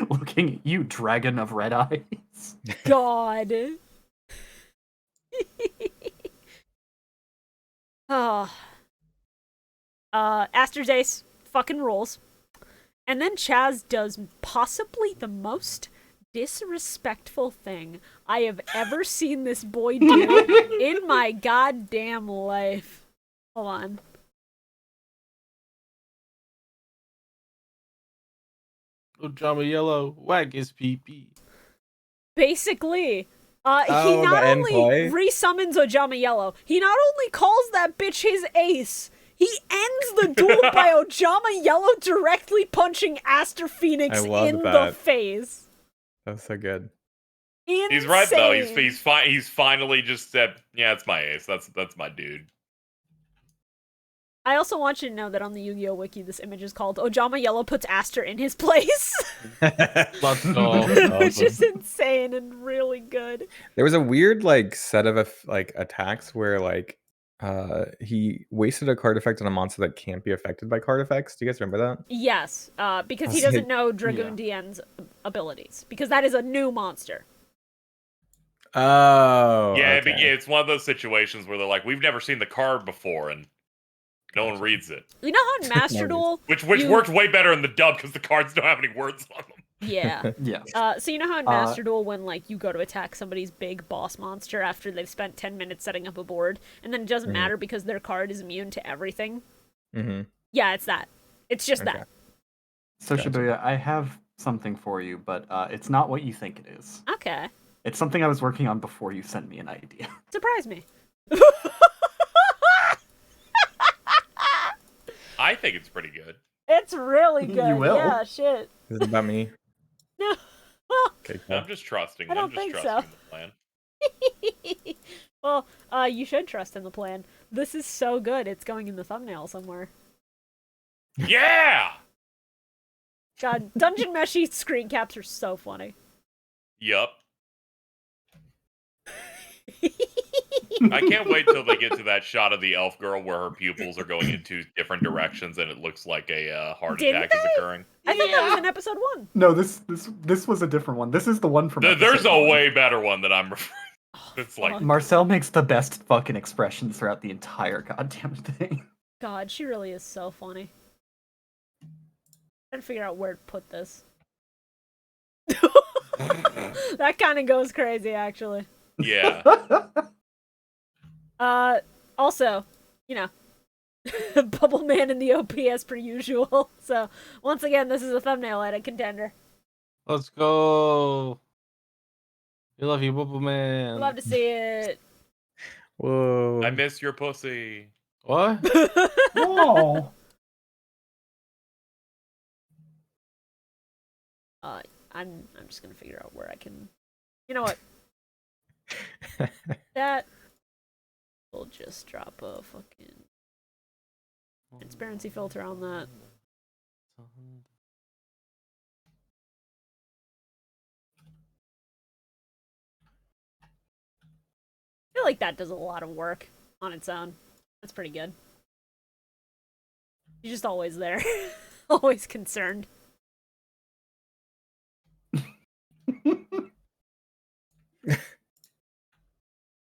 Looking at you, Dragon of Red Eyes. God. Oh. Aster's Ace fucking rules. And then Chaz does possibly the most disrespectful thing I have ever seen this boy do in my goddamn life. Hold on. Ojama Yellow, wag his pee-pee. Basically, He Oh, not the end only play? resummons Ojama Yellow, he not only calls that bitch his ace, he ends the duel by Ojama Yellow directly punching Aster Phoenix I loved in the that. face. That was so good. Insane. He's right though. He's finally just said, "Yeah, it's my ace. That's my dude." I also want you to know that on the Yu-Gi-Oh wiki, this image is called "Ojama Yellow puts Aster in his place," Let's go. which is insane and really good. There was a weird like set of attacks where like he wasted a card effect on a monster that can't be affected by card effects. Do you guys remember that? Yes, because he That's doesn't like- know Dragoon Dien's abilities, because that is a new monster. Oh, Yeah, okay. it's one of those situations where they're like, "We've never seen the card before," and no one reads it. You know how in Master Duel, Which you- worked way better in the dub because the cards don't have any words on them. yeah. Yeah. So you know how in Master Duel, when like you go to attack somebody's big boss monster after they've spent 10 minutes setting up a board, and then it doesn't matter because their card is immune to everything? Mm-hmm. Yeah, it's that. It's just Okay. that. So Gotcha. Shibuya, I have something for you, but it's not what you think it is. Okay. It's something I was working on before you sent me an idea. Surprise me. I think it's pretty good. It's really You good. will. Yeah, shit. Is it about me? No. Okay, cool. I'm just trusting. I don't I'm just think trusting so. the plan. Well, you should trust in the plan. This is so good, it's going in the thumbnail somewhere. Yeah. God, Dungeon Meshi screen caps are so funny. Yup. I can't wait till they get to that shot of the elf girl where her pupils are going in two different directions and it looks like a heart Didn't attack is they? occurring. I think that was in episode 1. No, this was a different one. This is the one from. There's episode a one. way better one that I'm referring. It's like fuck. Marcel makes the best fucking expressions throughout the entire goddamn thing. God, she really is so funny. Trying to figure out where to put this. That kind of goes crazy, actually. yeah. Also, you know, Bubble Man in the OP as per usual. So, once again, this is a thumbnail edit contender. Let's go. We love you, Bubble Man. Love to see it. Whoa. I miss your pussy. What? Oh. I'm just gonna figure out where I can. You know what? That will just drop a fucking transparency filter on that. I feel like that does a lot of work on its own. That's pretty good. You're just always there. Always concerned.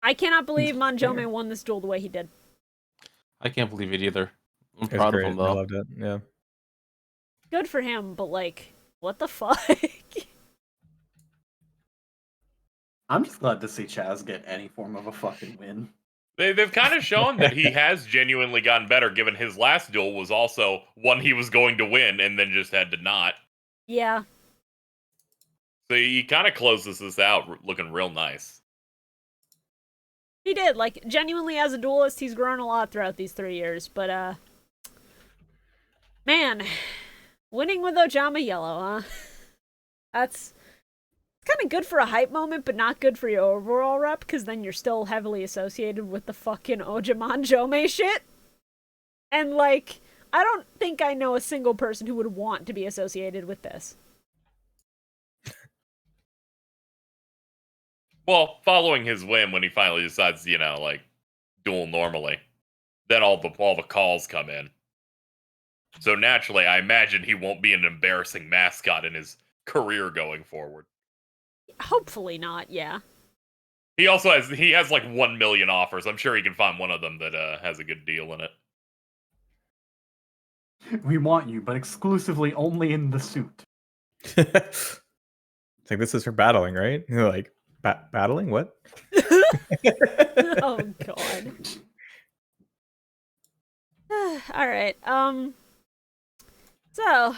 I cannot believe Manjome won this duel the way he did. I can't believe it either. I'm It was proud great. of him I though. loved it. Yeah. Good for him, but like, what the fuck? I'm just glad to see Chaz get any form of a fucking win. They've kind of shown that he has genuinely gotten better, given his last duel was also one he was going to win and then just had to not. Yeah. So he kind of closes this out looking real nice. He did. Like, genuinely as a duelist, he's grown a lot throughout these 3 years, but, man, winning with Ojama Yellow, huh? That's kind of good for a hype moment, but not good for your overall rep, because then you're still heavily associated with the fucking Ojaman Jome shit. And, like, I don't think I know a single person who would want to be associated with this. Well, following his win when he finally decides, like, duel normally, then all the calls come in. So naturally, I imagine he won't be an embarrassing mascot in his career going forward. Hopefully not, yeah. He also has like 1 million offers. I'm sure he can find one of them that has a good deal in it. We want you, but exclusively only in the suit. It's like, this is for battling, right? You're like, battling? What? Oh, God. Alright, so,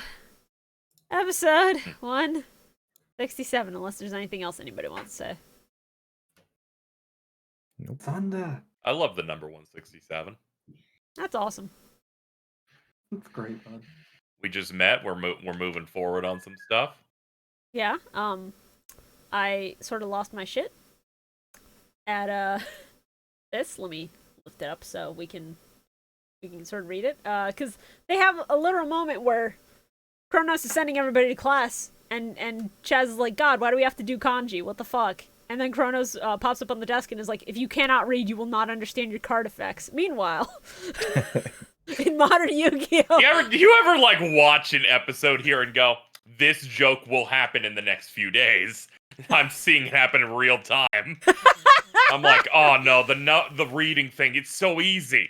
episode 167, unless there's anything else anybody wants to say. Thunder. I love the number 167. That's awesome. That's great, bud. We just met. We're moving forward on some stuff. Yeah. I sort of lost my shit at this. Let me lift it up so we can sort of read it. Because they have a literal moment where Kronos is sending everybody to class, and Chaz is like, God, why do we have to do kanji? What the fuck? And then Kronos pops up on the desk and is like, if you cannot read, you will not understand your card effects. Meanwhile, in modern Yu-Gi-Oh! Do you ever like watch an episode here and go, this joke will happen in the next few days? I'm seeing it happen in real time. I'm like, oh no, the reading thing, it's so easy.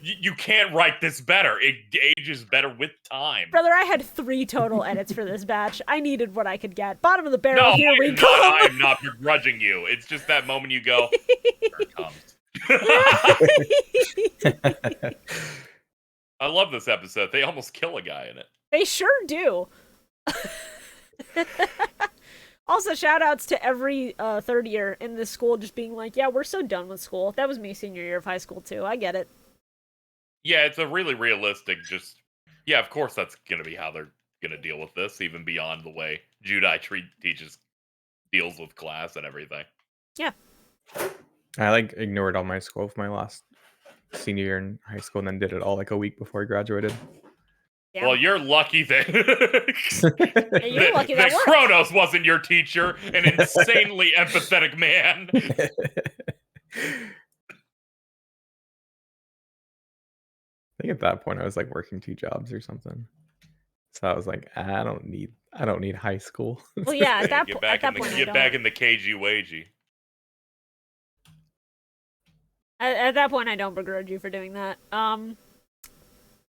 You can't write this better. It ages better with time. Brother, I had 3 total edits for this batch. I needed what I could get. Bottom of the barrel, No, here we go. I am not begrudging you. It's just that moment you go, here it comes. I love this episode. They almost kill a guy in it. They sure do. Also, shout-outs to every third year in this school just being like, yeah, we're so done with school. That was me senior year of high school, too. I get it. Yeah, it's a really realistic, yeah, of course that's going to be how they're going to deal with this, even beyond the way Judai deals with class and everything. Yeah. I ignored all my school for my last senior year in high school and then did it all a week before I graduated. Yeah. Well, you're lucky that, you're lucky that worked. Kronos wasn't your teacher, an insanely empathetic man. I think at that point I was working 2 jobs or something. So I was like, I don't need high school. Well, yeah, at that Get point, back I in the KG Wagey. At that point, I don't begrudge you for doing that.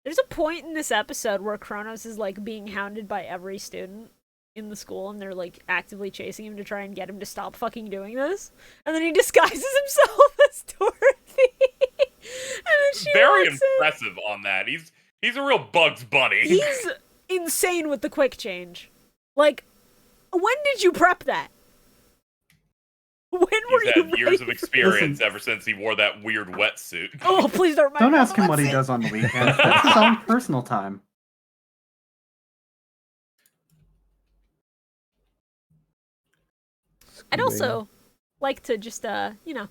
There's a point in this episode where Kronos is being hounded by every student in the school, and they're actively chasing him to try and get him to stop fucking doing this. And then he disguises himself as Dorothy. And then she Very walks in. impressive on that. He's a real Bugs Bunny. He's insane with the quick change. When did you prep that? When were He's you had years ready of for experience Listen. ever since he wore that weird wetsuit. Oh, please don't remind Don't me ask of him what he what's does on the weekends. That's his own personal time. I'd also like to just, ask a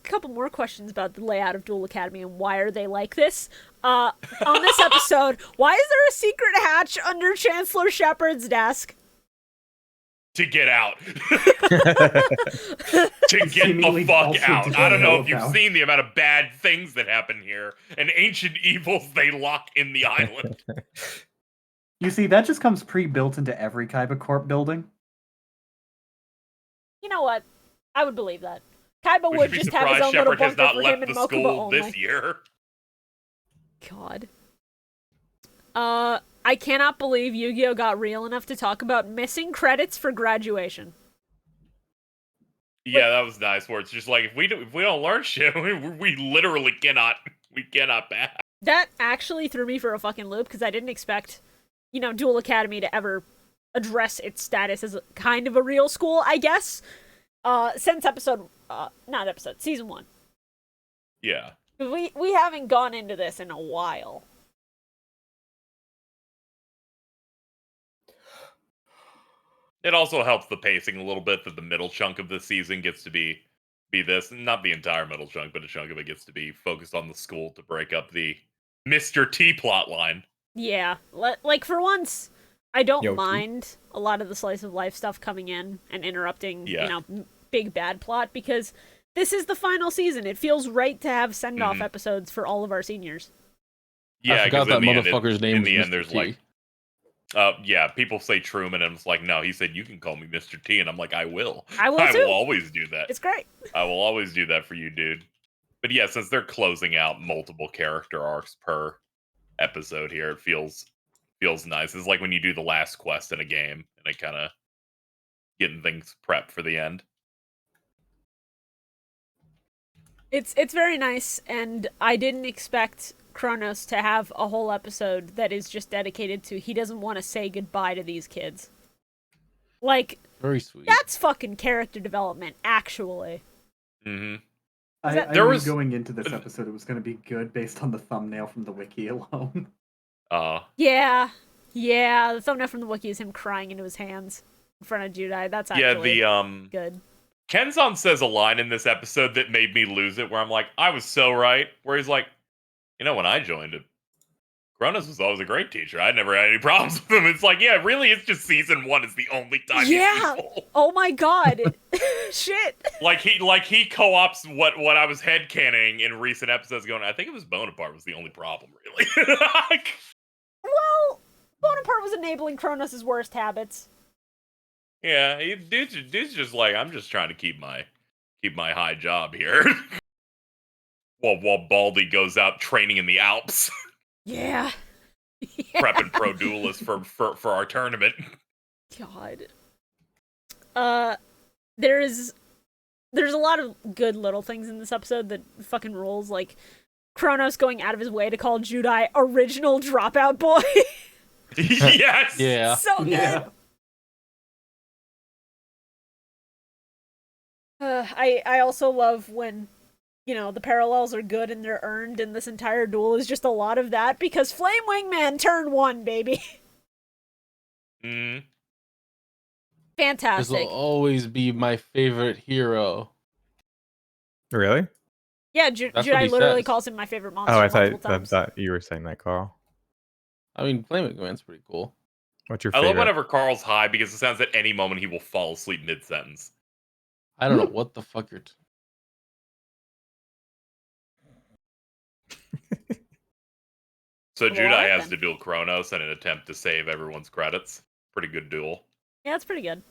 couple more questions about the layout of Duel Academy and why are they like this. On this episode, why is there a secret hatch under Chancellor Shepard's desk? To get out. To get Seemingly the fuck also out. to I don't know know if you've about. seen the amount of bad things that happen here and ancient evils they lock in the island. You see, that just comes pre-built into every Kaiba Corp building. You know what? I would believe that. Kaiba We would should be just have his surprised own little Shepard has bunker not for him left and the Mokuba school only. this year. God. I cannot believe Yu-Gi-Oh! Got real enough to talk about missing credits for graduation. Yeah, that was nice. Where it's just if we don't learn shit, we literally cannot pass. That actually threw me for a fucking loop because I didn't expect, Duel Academy to ever address its status as kind of a real school, I guess. Since season 1. Yeah. We haven't gone into this in a while. It also helps the pacing a little bit that the middle chunk of this season gets to be this. Not the entire middle chunk, but a chunk of it gets to be focused on the school to break up the Mr. T plot line. Yeah. For once, I don't Yo, T. mind a lot of the slice of life stuff coming in and interrupting, Yeah. big bad plot because this is the final season. It feels right to have send-off Mhm. episodes for all of our seniors. Yeah, I forgot 'cause that in the end, motherfucker's name in was the end, Mr. there's T. yeah, people say Truman, and it's no, he said you can call me Mr. T, and I'm like, I will. I will I too. will always do that. It's great. I will always do that for you, dude. But yeah, since they're closing out multiple character arcs per episode here, it feels nice. It's like when you do the last quest in a game, and it kind of getting things prepped for the end. It's very nice, and I didn't expect Kronos to have a whole episode that is just dedicated to he doesn't want to say goodbye to these kids. Very sweet. That's fucking character development, actually. Mm-hmm. I There knew was- going into this episode it was going to be good based on the thumbnail from the wiki alone. Yeah. Yeah, the thumbnail from the wiki is him crying into his hands in front of Judai. That's actually good. Kenzan says a line in this episode that made me lose it, where I'm like, I was so right. Where he's like, when I joined it, Kronos was always a great teacher. I never had any problems with him. It's like, yeah, really, it's just season 1 is the only time he's evil. Oh my god. Shit. Like he co-ops what I was headcanon in recent episodes going, I think it was Bonaparte was the only problem, really. Well, Bonaparte was enabling Kronos' worst habits. Yeah, dude's just like, I'm just trying to keep my high job here. while Baldy goes out training in the Alps. Yeah. Prepping pro duelists for our tournament. God. There's a lot of good little things in this episode that fucking rules, like Kronos going out of his way to call Judai original dropout boy. Yes. Yeah. So good. Yeah. I also love when, the parallels are good and they're earned, and this entire duel is just a lot of that, because Flame Wingman turn 1, baby. Mm. This Fantastic. will always be my favorite hero. Really? Yeah, That's what Judai he literally says. calls him my favorite monster Oh, I multiple thought, times. you were saying that, Carl. I mean, Flame Man's pretty cool. What's your I favorite? love whenever Carl's high because it sounds at any moment he will fall asleep mid-sentence. I don't know what the fuck you're... So Well, Judai alright has then. to duel Kronos in an attempt to save everyone's credits. Pretty good duel. Yeah, it's pretty good.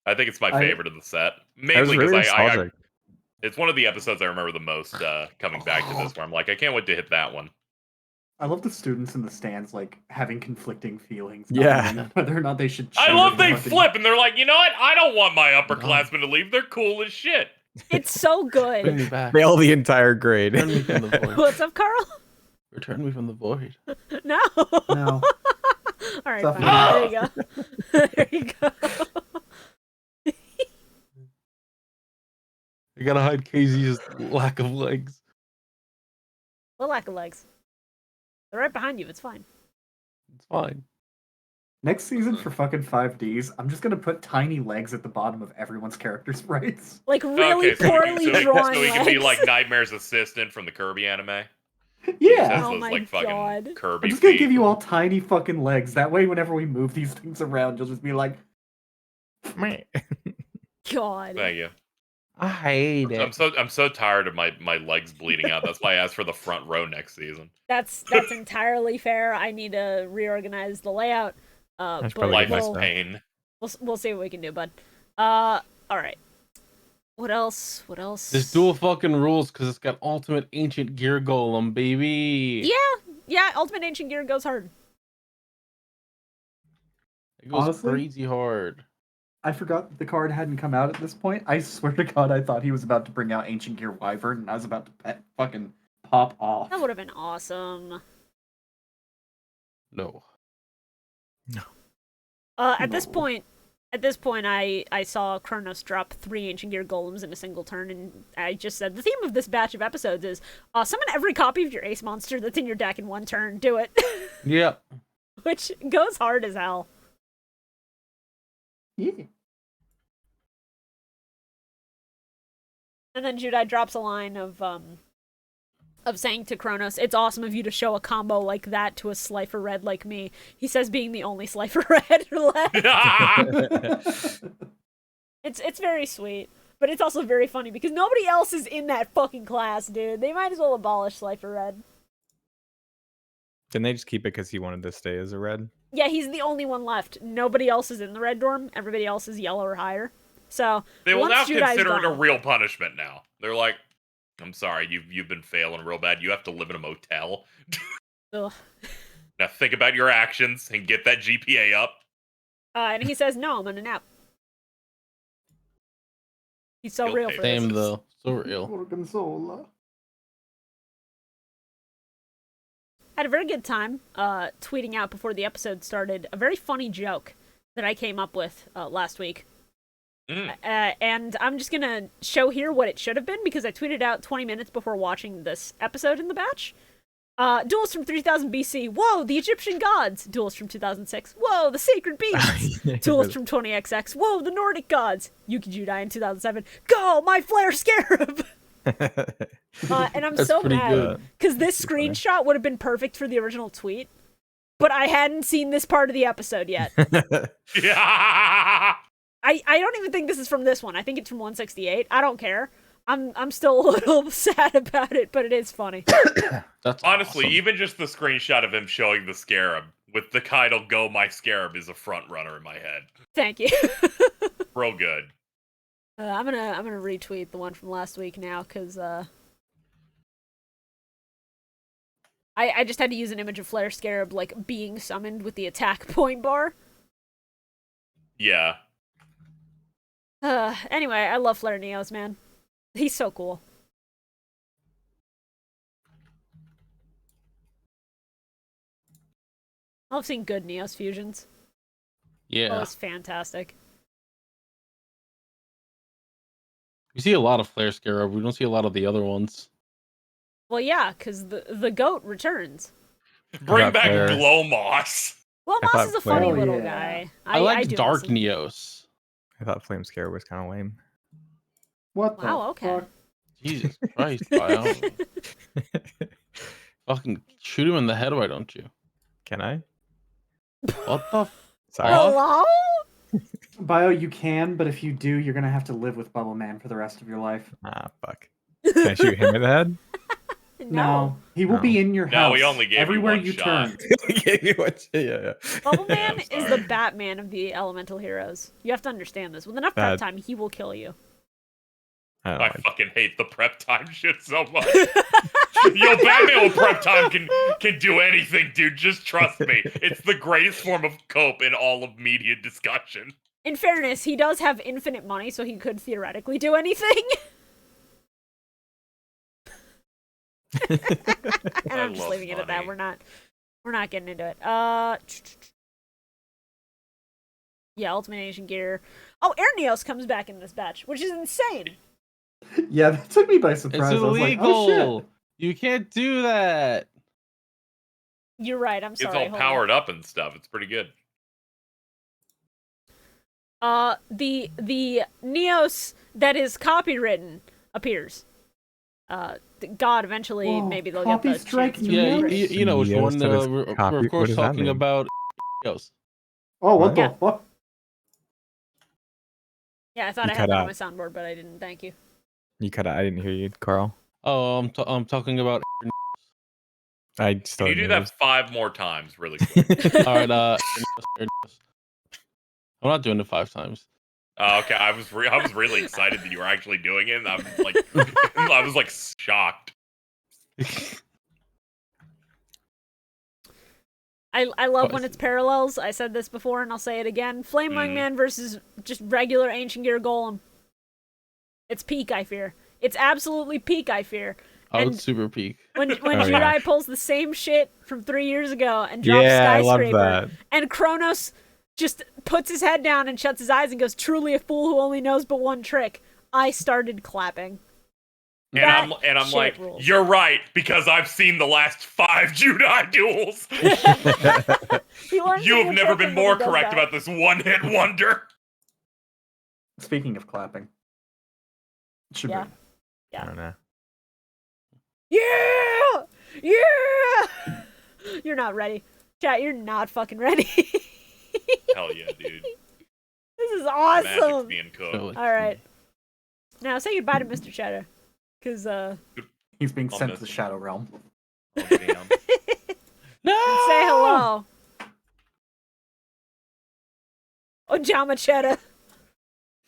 I think it's my favorite of the set. That was Mainly really because I nostalgic. it's one of the episodes I remember the most coming back to this, where I'm like, I can't wait to hit that one. I love the students in the stands having conflicting feelings. Yeah. knowing whether or not they should. I cheer love or they fucking- flip and they're like, you know what? I don't want my upperclassmen to leave. They're cool as shit. It's so Bring good. me back. Fail the entire grade. Return me from the void. What's up, Carl? Return me from the void. No. No. All right, Stop fine. it. There you go. There you go. I gotta hide KZ's lack of legs. The lack of legs. They're right behind you. It's fine. It's fine. Next season for fucking 5Ds, I'm just gonna put tiny legs at the bottom of everyone's character sprites. Like really Okay, poorly drawn so he legs. can be like Nightmare's assistant from the Kirby anime. Yeah. Those, Oh my like, fucking God. Kirby I'm just gonna feet. give you all tiny fucking legs. That way, whenever we move these things around, you'll just be like, God. Thank you. I hate it. I'm so tired of my legs bleeding out. That's why I asked for the front row next season. That's entirely fair. I need to reorganize the layout. That's But probably Life nice is we'll, though. pain. we'll see what we can do, bud. All right. What else? This duel fucking rules because it's got ultimate ancient gear golem, baby. Yeah. Ultimate Ancient Gear goes hard. It goes Honestly? crazy hard. I forgot that the card hadn't come out at this point. I swear to God, I thought he was about to bring out Ancient Gear Wyvern, and I was about to fucking pop off. That would have been awesome. No. At this No. point, I saw Kronos drop 3 Ancient Gear Golems in a single turn, and I just said the theme of this batch of episodes is summon every copy of your ace monster that's in your deck in one turn. Do it, Yep. which goes hard as hell. Yeah. And then Judai drops a line of saying to Kronos, "It's awesome of you to show a combo like that to a Slifer Red like me." He says, being the only Slifer Red left. It's very sweet, but it's also very funny because nobody else is in that fucking class, dude. They might as well abolish Slifer Red. Didn't they just keep it because he wanted to stay as a red? Yeah, he's the only one left. Nobody else is in the red dorm. Everybody else is yellow or higher. So They will once now Judai's consider it a gone- real punishment now. They're like, I'm sorry, you've been failing real bad. You have to live in a motel. Ugh. Now think about your actions and get that GPA up. And he says, "No, I'm gonna nap." He's so He'll real pay for for this. Same though. So real. Gorgonzola. I had a very good time tweeting out before the episode started a very funny joke that I came up with last week. And I'm just gonna show here what it should have been because I tweeted out 20 minutes before watching this episode in the batch. Duels from 3000 BC. Whoa, the Egyptian gods. Duels from 2006. Whoa, the sacred beasts. Duels from 20XX. Whoa, the Nordic gods. Yuki Judai in 2007. Go, my flare scarab. And I'm so mad because this screenshot would have been perfect for the original tweet, but I hadn't seen this part of the episode yet. Yeah. I don't even think this is from this one. I think it's from 168. I don't care. I'm still a little sad about it, but it is funny. That's Honestly, awesome. even just the screenshot of him showing the scarab with the title "Go My Scarab" is a front runner in my head. Thank you. Real good. I'm gonna retweet the one from last week now because I just had to use an image of Flare Scarab like being summoned with the attack point bar. Yeah. Anyway, I love Flare Neos, man. He's so cool. I love seeing good Neos fusions. Yeah. Oh, it's fantastic. We see a lot of Flare Scarab. We don't see a lot of the other ones. Well, yeah, because the goat returns. Bring Not back fair. Glow Moss. Well, I Moss thought is a funny Flare- little Oh, yeah. guy. I like do Dark listen. Neos. I thought Flame Scare was kind of lame. What the Wow, okay. fuck? Jesus Christ, Bio. Fucking shoot him in the head, why don't you? Can I? What the Sorry. Hello? Bio, you can, but if you do, you're gonna have to live with Bubble Man for the rest of your life. Ah, fuck. Can I shoot him in the head? No. He will be in your No, house. we only gave you everywhere one you shot. turn. Gave you what? Yeah. Bubble Yeah, Man I'm is sorry. the Batman of the elemental heroes. You have to understand this. With enough prep Bad. time, he will kill you. I don't I know. fucking hate the prep time shit so much. Yo, Batman with prep time can do anything, dude. Just trust me. It's the greatest form of cope in all of media discussion. In fairness, he does have infinite money, so he could theoretically do anything. And I I'm just love leaving it at that. money. We're not getting into it. Yeah, Ultimate Asian Gear. Oh, Air Neos comes back in this batch, which is insane. Yeah, that took me by It's surprise. I was like, illegal. oh shit. You can't do that. You're right. I'm sorry. It's all hold on. powered up and stuff. It's pretty good. The Neos that is copywritten appears. God, eventually, Whoa, maybe they'll get copy the strike chance to Yeah, Neos? release. you know which Neos one. that is We're copy- of what course does that talking mean? about Neos. Oh, what Yeah. the fuck? Yeah, I thought You I had cut that on out. my soundboard, but I didn't. Thank you. You cut out. I didn't hear you, Carl. Oh, I'm talking about. I Can still you do didn't that 5 more times, really quick? All right, I'm not doing it 5 times. Okay, I was really excited that you were actually doing it. And I was like, I was like shocked. I love when it's parallels. I said this before, and I'll say it again. Flame Wingman versus just regular Ancient Gear Golem. It's peak, I fear. It's absolutely peak, I fear. I And was super peak. when Oh, Judai yeah. pulls the same shit from 3 years ago and drops Yeah, I love Skyscraper, that. and Kronos just puts his head down and shuts his eyes and goes, "Truly a fool who only knows but one trick," I started clapping. And That I'm shit like, rules. you're right, because I've seen the last 5 Judai duels. He learns You to be have a never trick been and more then he does correct that. about this one-hit wonder. Speaking of clapping. Yeah. I don't know. Yeah! Yeah! You're not ready. Chat, you're not fucking ready. Hell yeah, dude. This is Magic's awesome. being cooked. So, Alright. Now say goodbye to Mr. Cheddar. Cause He's being I'll sent miss to the him. Shadow Realm. Oh, damn. and say hello. Ojama Cheddar.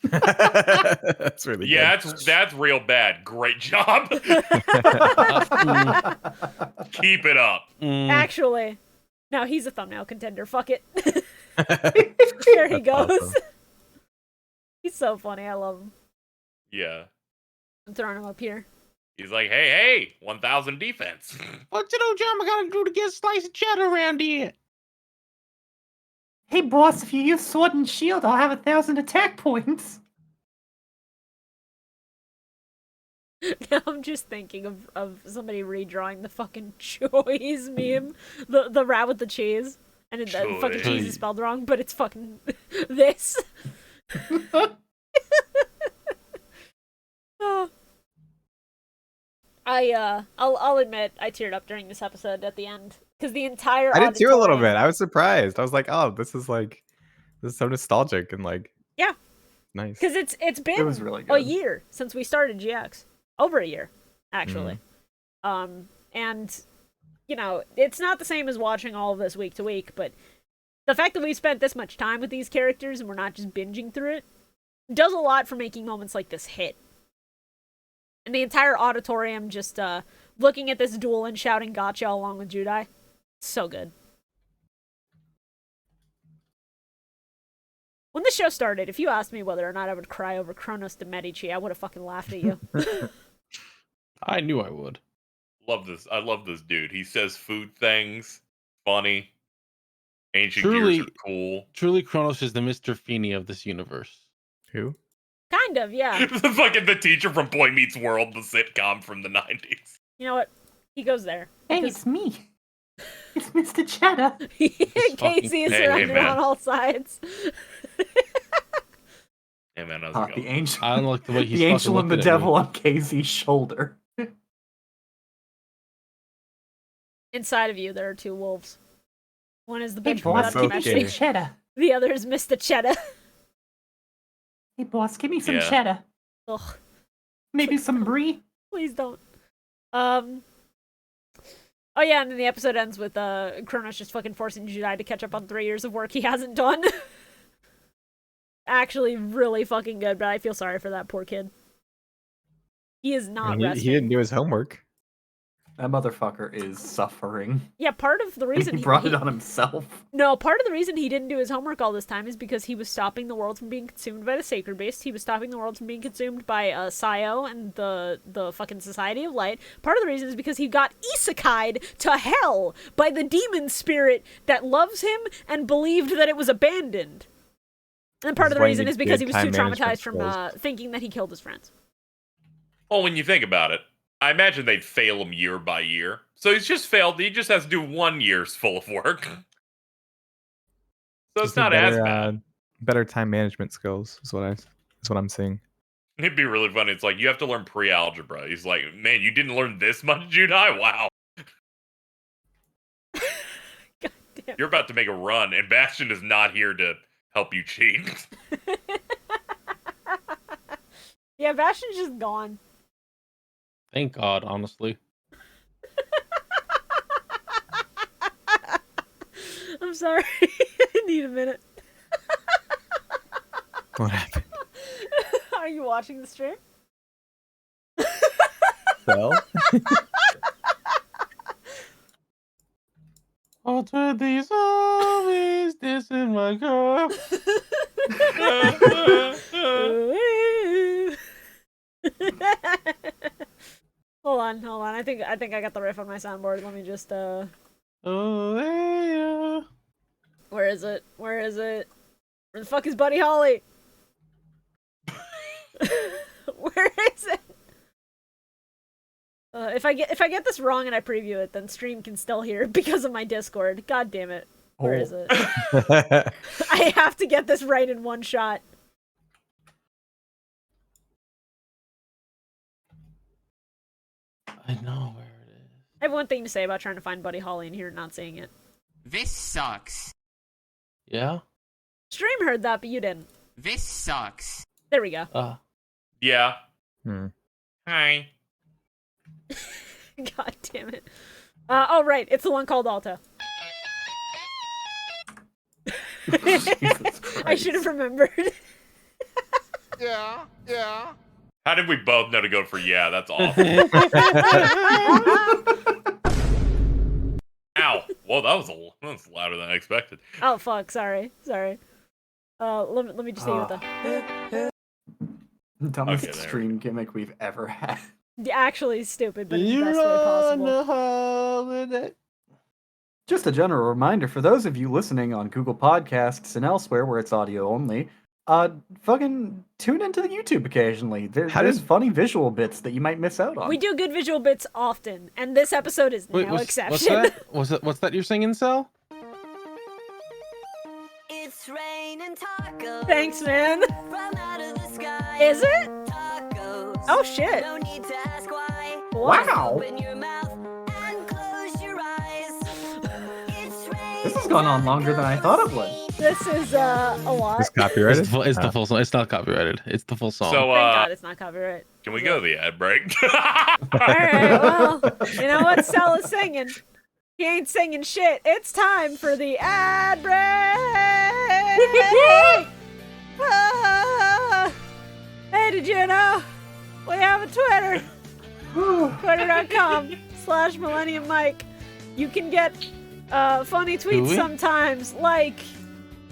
That's really Yeah, good. that's real bad. Great job. Keep it up. Actually. No, he's a thumbnail contender. Fuck it. There he That's goes. awesome. He's so funny. I love him. Yeah. I'm throwing him up here. He's like, hey, 1,000 defense. What's it Ojama gotta do to get a slice of cheddar around here? Hey boss, if you use sword and shield, I'll have 1,000 attack points. Now I'm just thinking of somebody redrawing the fucking choice meme, the rat with the cheese, and the fucking cheese is spelled wrong, but it's fucking this. Oh. I'll admit I teared up during this episode at the end because the entire I did too a little auditorium- bit. I was surprised. I was like, oh, this is so nostalgic and like Yeah. nice. Because it's been It was really a good. year since we started GX. Over a year, actually. And you know, it's not the same as watching all of this week to week, but the fact that we spent this much time with these characters and we're not just binging through it does a lot for making moments like this hit. And the entire auditorium just looking at this duel and shouting gotcha along with Judai. So good. When the show started, if you asked me whether or not I would cry over Kronos de Medici, I would have fucking laughed at you. I knew I would. Love this. I love this dude. He says food things. Funny. Ancient Truly- gears are cool. Truly, Kronos is the Mr. Feeney of this universe. Who? Kind of, yeah. The teacher from Boy Meets World, the sitcom from the 90s. You know what? He goes there. Hey, because it's me. It's Mr. Cheddar. Casey is Hey, surrounded man. on all sides. Hey man, how's Ah, it the going? angel, I don't like the way he's the angel fucking and the looking at me. devil on Casey's shoulder. Inside of you, there are two wolves. One is the Hey, bitch from boss, Without give me okay. some Chemistry. cheddar. The other is Mr. Cheddar. Hey, boss, give me some Yeah. cheddar. Ugh, Maybe some brie. please don't. Oh yeah, and then the episode ends with Kronos just fucking forcing Judai to catch up on 3 years of work he hasn't done. Actually, really fucking good, but I feel sorry for that poor kid. He is not He resting. didn't do his homework. That motherfucker is suffering. Yeah, part of the reason He brought it on himself. No, part of the reason he didn't do his homework all this time is because he was stopping the world from being consumed by the Sacred Beast. He was stopping the world from being consumed by Sayo and the fucking Society of Light. Part of the reason is because he got isekai'd to hell by the demon spirit that loves him and believed that it was abandoned. And part This of is the why you reason need is because he good was too time management traumatized from skills. thinking that he killed his friends. Well, when you think about it, I imagine they'd fail him year by year. So he's just failed. He just has to do 1 year's full of work. So it's Just need not as bad. Better time management skills is what I'm seeing. It'd be really funny. It's like, you have to learn pre-algebra. He's like, man, you didn't learn this much, Judai? Wow. God damn. You're about to make a run, and Bastion is not here to help you cheat. Yeah, Bastion's just gone. Thank God, honestly. I'm sorry. I need a minute. What happened? Are you watching the stream? Well, What were these always? This is my girl. Hold on. I think I got the riff on my soundboard. Let me just Oh, yeah. where is it? Where the fuck is Buddy Holly? Where is it? If I get this wrong and I preview it, then stream can still hear it because of my Discord. God damn it. Where is it? I have to get this right in one shot. I know where it is. I have one thing to say about trying to find Buddy Holly in here and not seeing it. This sucks. Yeah? Stream heard that, but you didn't. This sucks. There we go. Yeah. Hi. God damn it. Oh, right. It's the one called Alto. Jesus I should have remembered. Yeah. How did we both know to go for yeah? That's awful. Ow. Whoa, that was louder than I expected. Oh, fuck. Sorry. Let me just see what the... Dumbest Okay, there we stream gimmick we've ever had. Actually stupid, but in the best way possible. holiday. Just a general reminder for those of you listening on Google Podcasts and elsewhere where it's audio only, fucking tune into the YouTube occasionally. How There's did- funny visual bits that you might miss out on. We do good visual bits often, and this episode is no What's exception. that? What's that you're singing, Cell? It's raining tacos. Thanks, man. From out of the sky. Is it? Tacos. Oh shit. No need to ask why. Wow. Open your mouth and close your eyes. It's raining. This has gone on longer than I thought it would. This is a lot. It's copyrighted. It's the full song. It's not copyrighted. It's the full song. So, Thank God it's not copyright. can we go to the ad break? Alright, well, you know what Cell is singing? He ain't singing shit. It's time for the ad break! Ah. Hey, did you know we have a Twitter? Twitter.com/Millennium Mike. You can get funny tweets we? sometimes, like,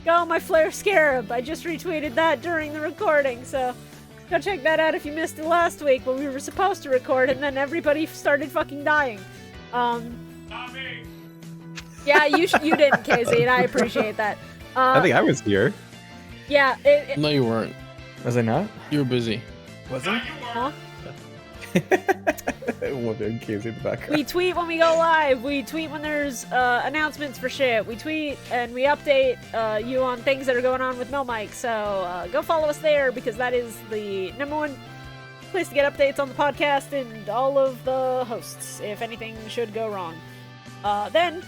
go my Flare Scarab. I just retweeted that during the recording, so go check that out if you missed it last week when we were supposed to record and then everybody started fucking dying. Not me. Yeah, you didn't, KZ, and I appreciate that. I think I was here. Yeah, No, you weren't. Was I not? You were busy. Was I? huh? Well, then Casey in the background. We tweet when we go live. We tweet when there's announcements for shit. We tweet and we update you on things that are going on with Mil Mike. So go follow us there because that is the #1 place to get updates on the podcast and all of the hosts if anything should go wrong. Then,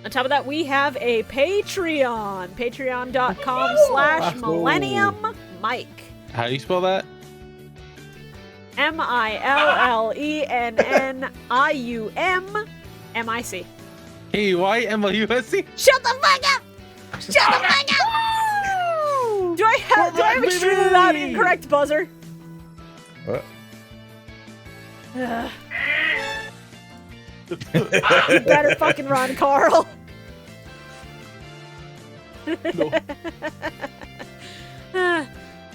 on top of that, we have a Patreon. Patreon.com/Millennium Mike. How do you spell that? MILLENNIUMMIC. KYMLUSC? Shut the fuck up! Shut the fuck up! Do I have an extremely loud incorrect buzzer? What? Ugh. You better fucking run, Carl.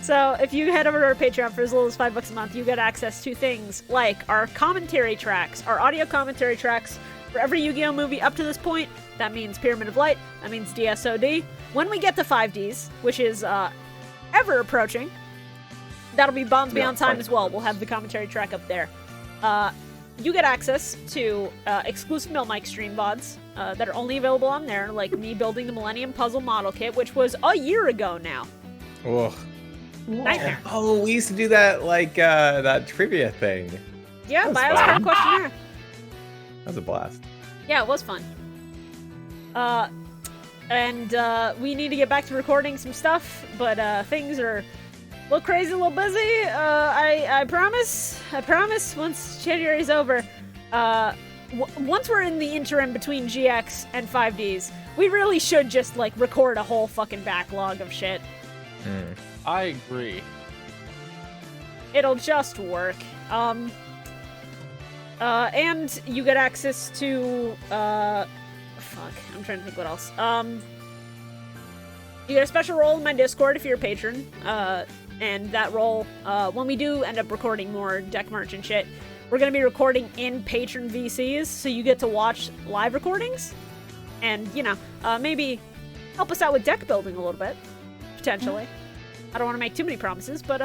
So, if you head over to our Patreon for as little as $5 a month, you get access to things like our commentary tracks, our audio commentary tracks for every Yu-Gi-Oh movie up to this point. That means Pyramid of Light. That means DSOD. When we get to 5Ds, which is ever approaching, that'll be Bonds Beyond Time as well. We'll have the commentary track up there. You get access to exclusive Mil Mike stream VODs that are only available on there, like me building the Millennium Puzzle Model Kit, which was a year ago now. Ugh. Nightmare. Oh, we used to do that that trivia thing. Yeah, That was Biosphere fun. questionnaire. That was a blast. Yeah, it was fun. And we need to get back to recording some stuff, but things are a little crazy, a little busy. I promise, once January's over, once we're in the interim between GX and 5Ds, we really should just, like, record a whole fucking backlog of shit. I agree. It'll just work. And you get access to, fuck, I'm trying to think what else. You get a special role in my Discord if you're a patron, and that role, when we do end up recording more deck merch and shit, we're gonna be recording in patron VCs, so you get to watch live recordings, and, you know, maybe help us out with deck building a little bit, potentially. I don't want to make too many promises, but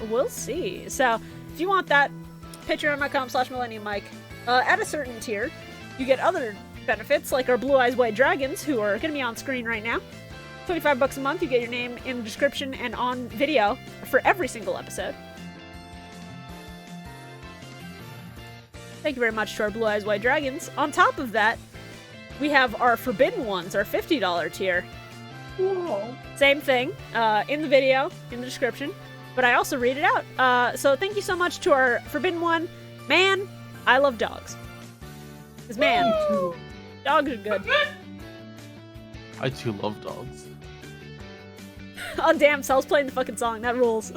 we'll see. So, if you want that, patreon.com/Millennium Mike. At a certain tier, you get other benefits, like our Blue Eyes White Dragons, who are going to be on screen right now. $25 a month, you get your name in the description and on video for every single episode. Thank you very much to our Blue Eyes White Dragons. On top of that, we have our Forbidden Ones, our $50 tier. Whoa. Same thing, in the video, in the description, but I also read it out. So thank you so much to our Forbidden One. Man, I love dogs. Because, man, dogs are good. I too love dogs. Oh, damn, Cell's playing the fucking song. That rules.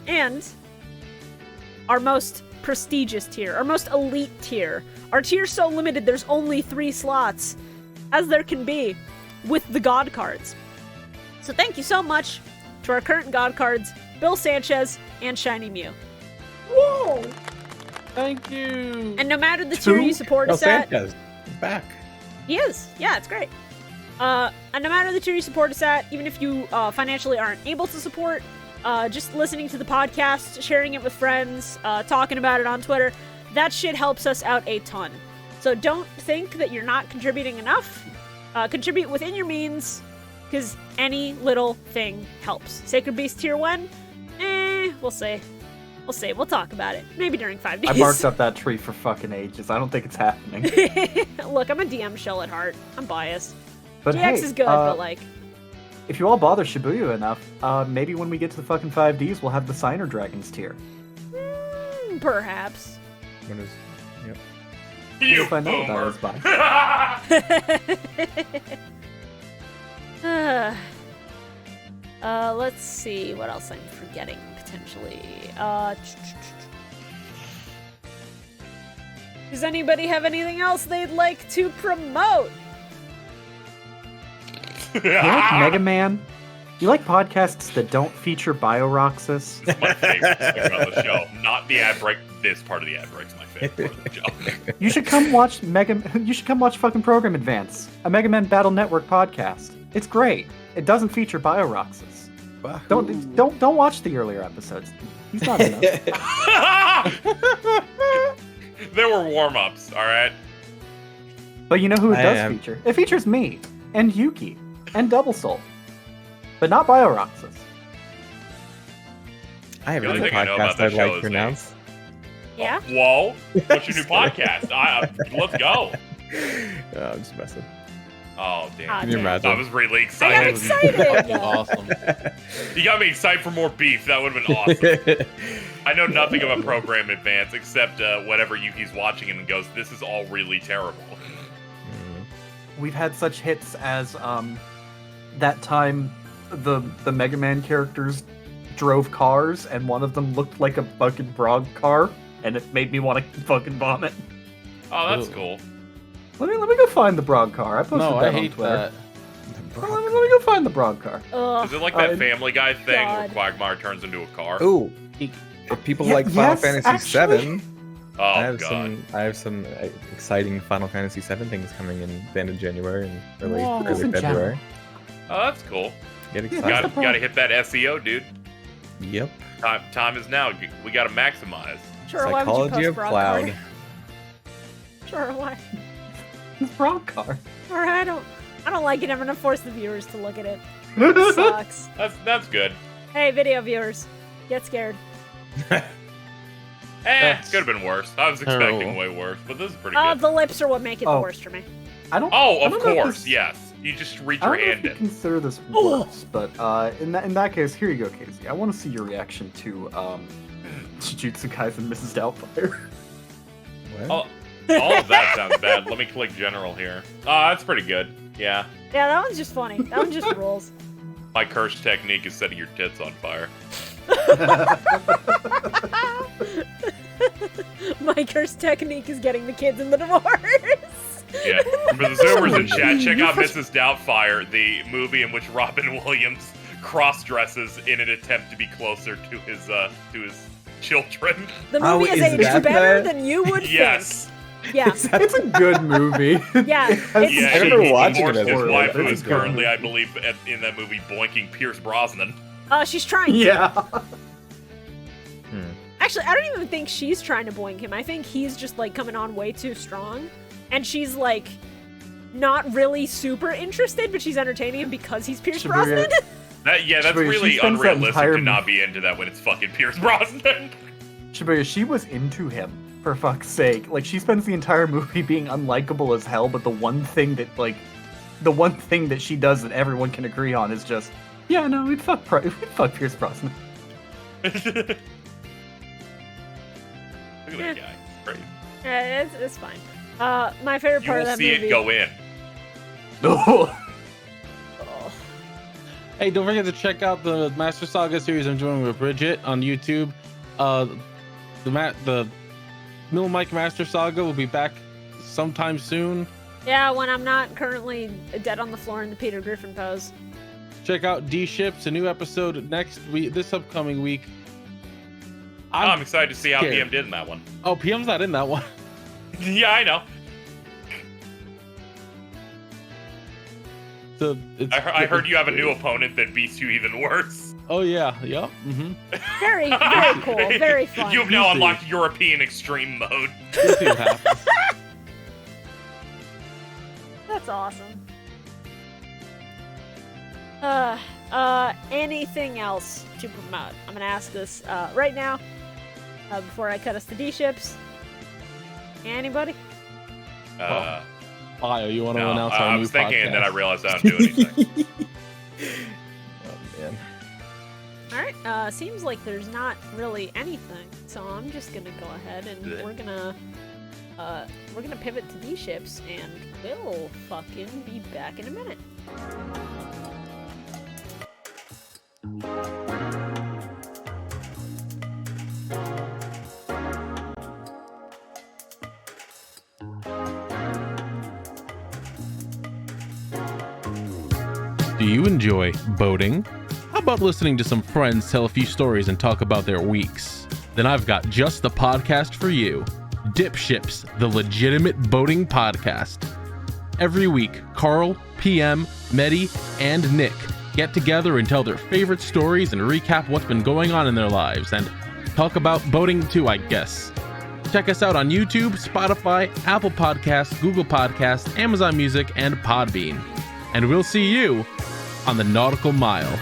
And our most prestigious tier, our most elite tier. Our tier's so limited, there's only 3 slots, as there can be, with the God cards. So thank you so much to our current God cards, Bill Sanchez and ShinyMew. Whoa. Thank you. And no matter the tier you support us at, Sanchez is back. he is. Yeah, it's great. And no matter the tier you support us at, even if you financially aren't able to support, just listening to the podcast, sharing it with friends, talking about it on Twitter, that shit helps us out a ton. So don't think that you're not contributing enough. Contribute within your means, because any little thing helps. Sacred Beast tier 1? We'll see. We'll see. We'll talk about it. Maybe during 5 days. I marked up that tree for fucking ages. I don't think it's happening. Look, I'm a DM shell at heart. I'm biased. But GX hey, is good, but like... if you all bother Shibuya enough, maybe when we get to the fucking 5Ds, we'll have the Signer Dragons tier. Perhaps. What is? Yep. You If I know boomer. that is by. Let's see what else I'm forgetting, potentially. Does anybody have anything else they'd like to promote? You like Mega Man? You like podcasts that don't feature Bioroxus? It's my favorite segment on the show. Not the ad break. This part of the ad break's my favorite part of the show. You should come watch You should come watch fucking Program Advance, a Mega Man Battle Network podcast. It's great. It doesn't feature Bioroxus. Don't watch the earlier episodes. He's not enough. There were warm-ups, all right? But you know who it I does am. feature? It features me and Yuki and Double Soul, but not Bioroxus. I have The a only new thing I know about podcast that I'd show like is to announce. Yeah? Whoa! What's your new podcast? Let's go. I'm just messing. Oh damn! Ah, Can you damn. imagine? I was really I excited. got excited! Fucking awesome. You got me excited for more beef. That would have been awesome. I know nothing about Program Advance except whatever Yuki's watching and goes, "This is all really terrible." We've had such hits as that time the Mega Man characters drove cars and one of them looked like a fucking Brog car and it made me want to fucking vomit. Oh, that's Ooh. cool. Let me go find the Brog car. I posted No, that I on hate Twitter. that. Let me go find the Brog car. Ugh. Is it like that I- Family Guy thing where God. Quagmire turns into a car? Ooh, if people Yeah, like Final yes, Fantasy actually. VII, Oh god. I have some exciting Final Fantasy VII things coming in the end of January and early, Whoa. early Listen, February. Oh, that's cool. Get Yeah, excited. that's Got the to hit that SEO, dude. Yep. Time is now. We got to maximize. Sure, why would you Psychology post of Broad Cloud. Card? Sure, why? Brog car. Or I don't like it. I'm gonna force the viewers to look at it. It sucks. That's good. Hey, video viewers, get scared. Could That's have been worse. I was expecting terrible. way worse, but this is pretty good. The lips are what make it the Oh. worst for me. I don't. Oh, I of don't know if course, this- yes. You just reach I your don't know if hand you in. consider this Oh. worse, but in that case, here you go, Casey. I want to see your reaction to Jujutsu Kaisen Mrs. Doubtfire. What? All of that sounds bad. Let me click general here. Oh, that's pretty good. Yeah. Yeah, that one's just funny. That one just rules. My curse technique is setting your tits on fire. My curse technique is getting the kids in the divorce. Yeah. For the Zoomers in chat, check out Mrs. Doubtfire, the movie in which Robin Williams cross-dresses in an attempt to be closer to his children. The movie Oh, is is aged that better the- than you would Yes. think. Yeah. It's a good movie. Yeah, It's- Yeah, I remember he watching it divorced as a his kid. wife, who It's is a good currently, movie. I believe, in that movie, boinking Pierce Brosnan. She's trying to. Yeah. Actually, I don't even think she's trying to boink him. I think he's just like coming on way too strong. And she's like not really super interested, but she's entertaining him because he's Pierce Shibuya- Brosnan. That's Shibuya, really she spends that unrealistic entire to not be into that when it's fucking Pierce Brosnan. Shibuya, she was into him, for fuck's sake. Like, she spends the entire movie being unlikable as hell, but the one thing that she does that everyone can agree on is just, yeah, no, we'd fuck Pierce Brosnan. Look at that guy. Great. Yeah, it's fine. My favorite You part will of that see movie. it go in. Oh. Oh. Hey, don't forget to check out the Master Saga series I'm doing with Bridget on YouTube. The Mill Mike Master Saga will be back sometime soon. Yeah, when I'm not currently dead on the floor in the Peter Griffin pose. Check out D Ships, a new episode next week, this upcoming week. I'm excited to see how scared. PM did in that one. Oh, PM's not in that one. I heard you have a new opponent that beats you even worse. Oh yeah, yep. Mm-hmm. Very, very cool. Very fun. You've now unlocked European Extreme mode. We'll see what happens. That's awesome. Anything else to promote? I'm gonna ask this right now, before I cut us to D-ships. Anybody? Bio, you want to No, announce I our new was thinking, podcast? and then I realized I don't do anything. Oh man. All right. Seems like there's not really anything, so I'm just gonna go ahead and we're gonna pivot to D-ships, and we'll fucking be back in a minute. Do you enjoy boating? How about listening to some friends tell a few stories and talk about their weeks? Then I've got just the podcast for you. Dip Ships, the legitimate boating podcast. Every week, Carl, PM, Medi, and Nick get together and tell their favorite stories and recap what's been going on in their lives and talk about boating too, I guess. Check us out on YouTube, Spotify, Apple Podcasts, Google Podcasts, Amazon Music, and Podbean. And we'll see you on the Nautical Mile.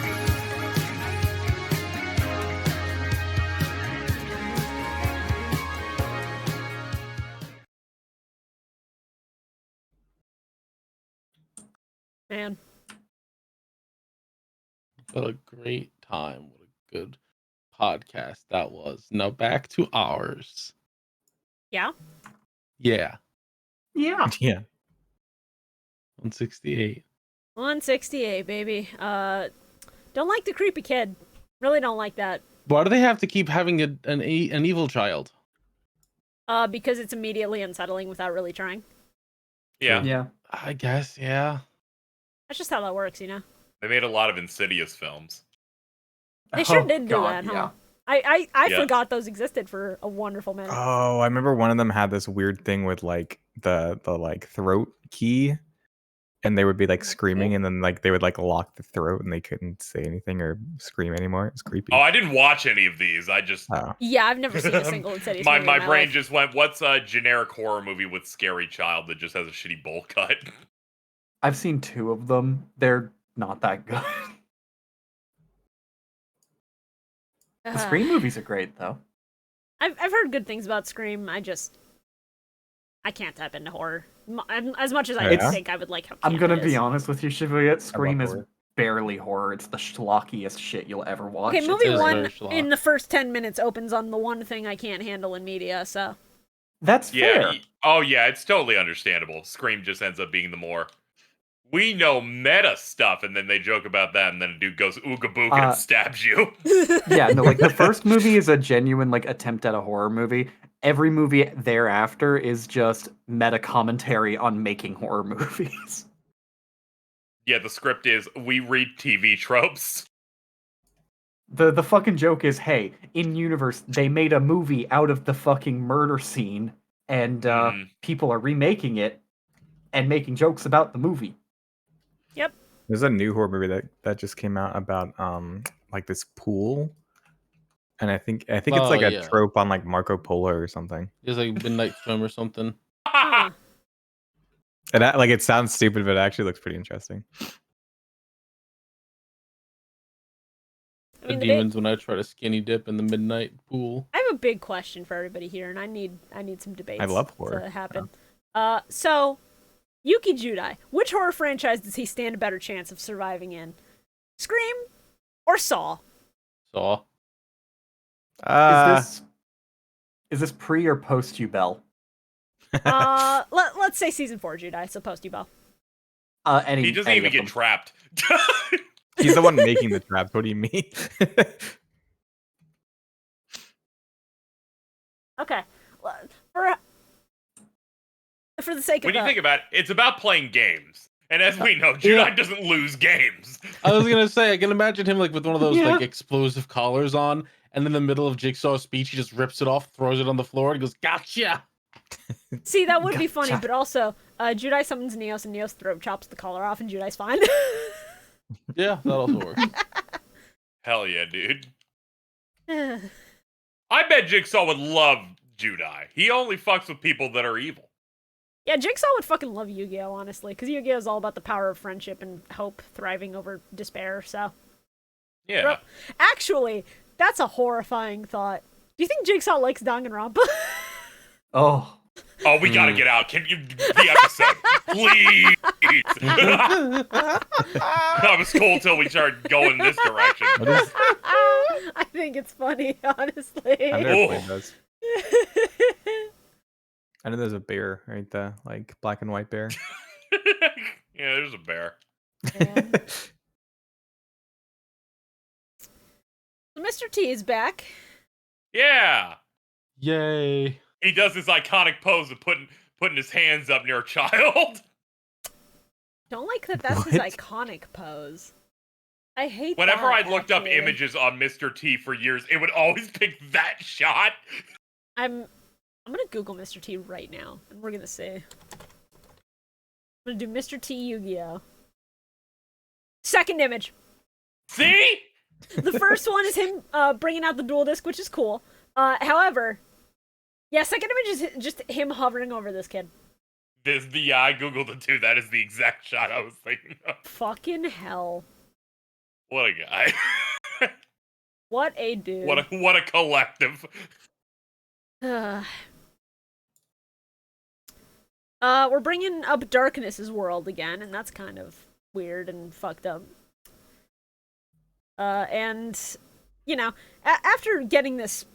Man. What a great time. What a good podcast that was. Now back to ours. Yeah? Yeah. Yeah. Yeah. 168. 168, baby. Don't like the creepy kid. Really don't like that. Why do they have to keep having an evil child? Because it's immediately unsettling without really trying. Yeah. Yeah. I guess, yeah. That's just how that works, you know? They made a lot of Insidious films. They sure Oh, did do God, that, huh? yeah. I Yeah. forgot those existed for a wonderful minute. Oh, I remember one of them had this weird thing with like the like throat key, and they would be like screaming, and then like they would like lock the throat, and they couldn't say anything or scream anymore. It was creepy. Oh, I didn't watch any of these. I just Oh. Yeah, I've never seen a single Insidious movie in my my brain life. just went, what's a generic horror movie with scary child that just has a shitty bowl cut? I've seen 2 of them. They're not that good. The Scream movies are great, though. I've heard good things about Scream. I can't tap into horror as much as I Yeah? think I would like. How I'm camp gonna it be is. honest with you, Shibuya. Scream is horror. barely horror. It's the schlockiest shit you'll ever watch. Okay, movie is one very schlock. in the first 10 minutes opens on the one thing I can't handle in media. So That's fair. Yeah. Oh, yeah, it's totally understandable. Scream just ends up being the more, we know meta stuff, and then they joke about that, and then a dude goes ooga booga and stabs you. Yeah, no, like the first movie is a genuine like attempt at a horror movie. Every movie thereafter is just meta commentary on making horror movies. Yeah, the script is, we read TV tropes. The fucking joke is, hey, in universe, they made a movie out of the fucking murder scene, and people are remaking it and making jokes about the movie. Yep. There's a new horror movie that just came out about like this pool, and I think it's like a trope on like Marco Polo or something. It's like Midnight Swim or something. Huh. And that, like, it sounds stupid, but it actually looks pretty interesting. I The mean, demons when I try to skinny dip in the midnight pool. I have a big question for everybody here, and I need some debates. I love horror. to happen. So Yuki Judai, which horror franchise does he stand a better chance of surviving in? Scream or Saw? Saw. Is this pre or post Ubel? Let's say season 4 Judai, so post Ubel. He doesn't even get trapped. He's the one making the traps. What do you mean? Okay. For the sake When of you think about it, it's about playing games. And as we know, Judai doesn't lose games. I was gonna say, I can imagine him like with one of those like explosive collars on, and in the middle of Jigsaw's speech, he just rips it off, throws it on the floor, and goes, "Gotcha!" See, that would be funny, Gotcha. but also, Judai summons Neos and Neos throat chops the collar off and Judai's fine. Yeah, that also works. Hell yeah, dude. I bet Jigsaw would love Judai. He only fucks with people that are evil. Yeah, Jigsaw would fucking love Yu-Gi-Oh, honestly, because Yu-Gi-Oh is all about the power of friendship and hope thriving over despair, so. Yeah. Bro, actually, that's a horrifying thought. Do you think Jigsaw likes Danganronpa? Oh, Oh, we gotta get out. Can you the episode, please? That was cool till we started going this direction. What is? I think it's funny, honestly. I've never Oh. played those. I know there's a bear, right? The like black and white bear. Yeah, there's a bear. Yeah. Mr. T is back. Yeah. Yay. He does this iconic pose of putting his hands up near a child. Don't like that that's his What? iconic pose. I hate Whenever that, I looked up actually. images on Mr. T for years, it would always pick that shot. I'm gonna Google Mr. T right now, and we're gonna see. I'm gonna do Mr. T Yu-Gi-Oh! Second image. See? The first one is him bringing out the dual disc, which is cool. However, yeah, second image is just him hovering over this kid. I googled it too. That is the exact shot I was thinking of. Fucking hell. What a guy. What a dude. What a collective. We're bringing up Darkness's world again, and that's kind of weird and fucked up. And, you know, after getting this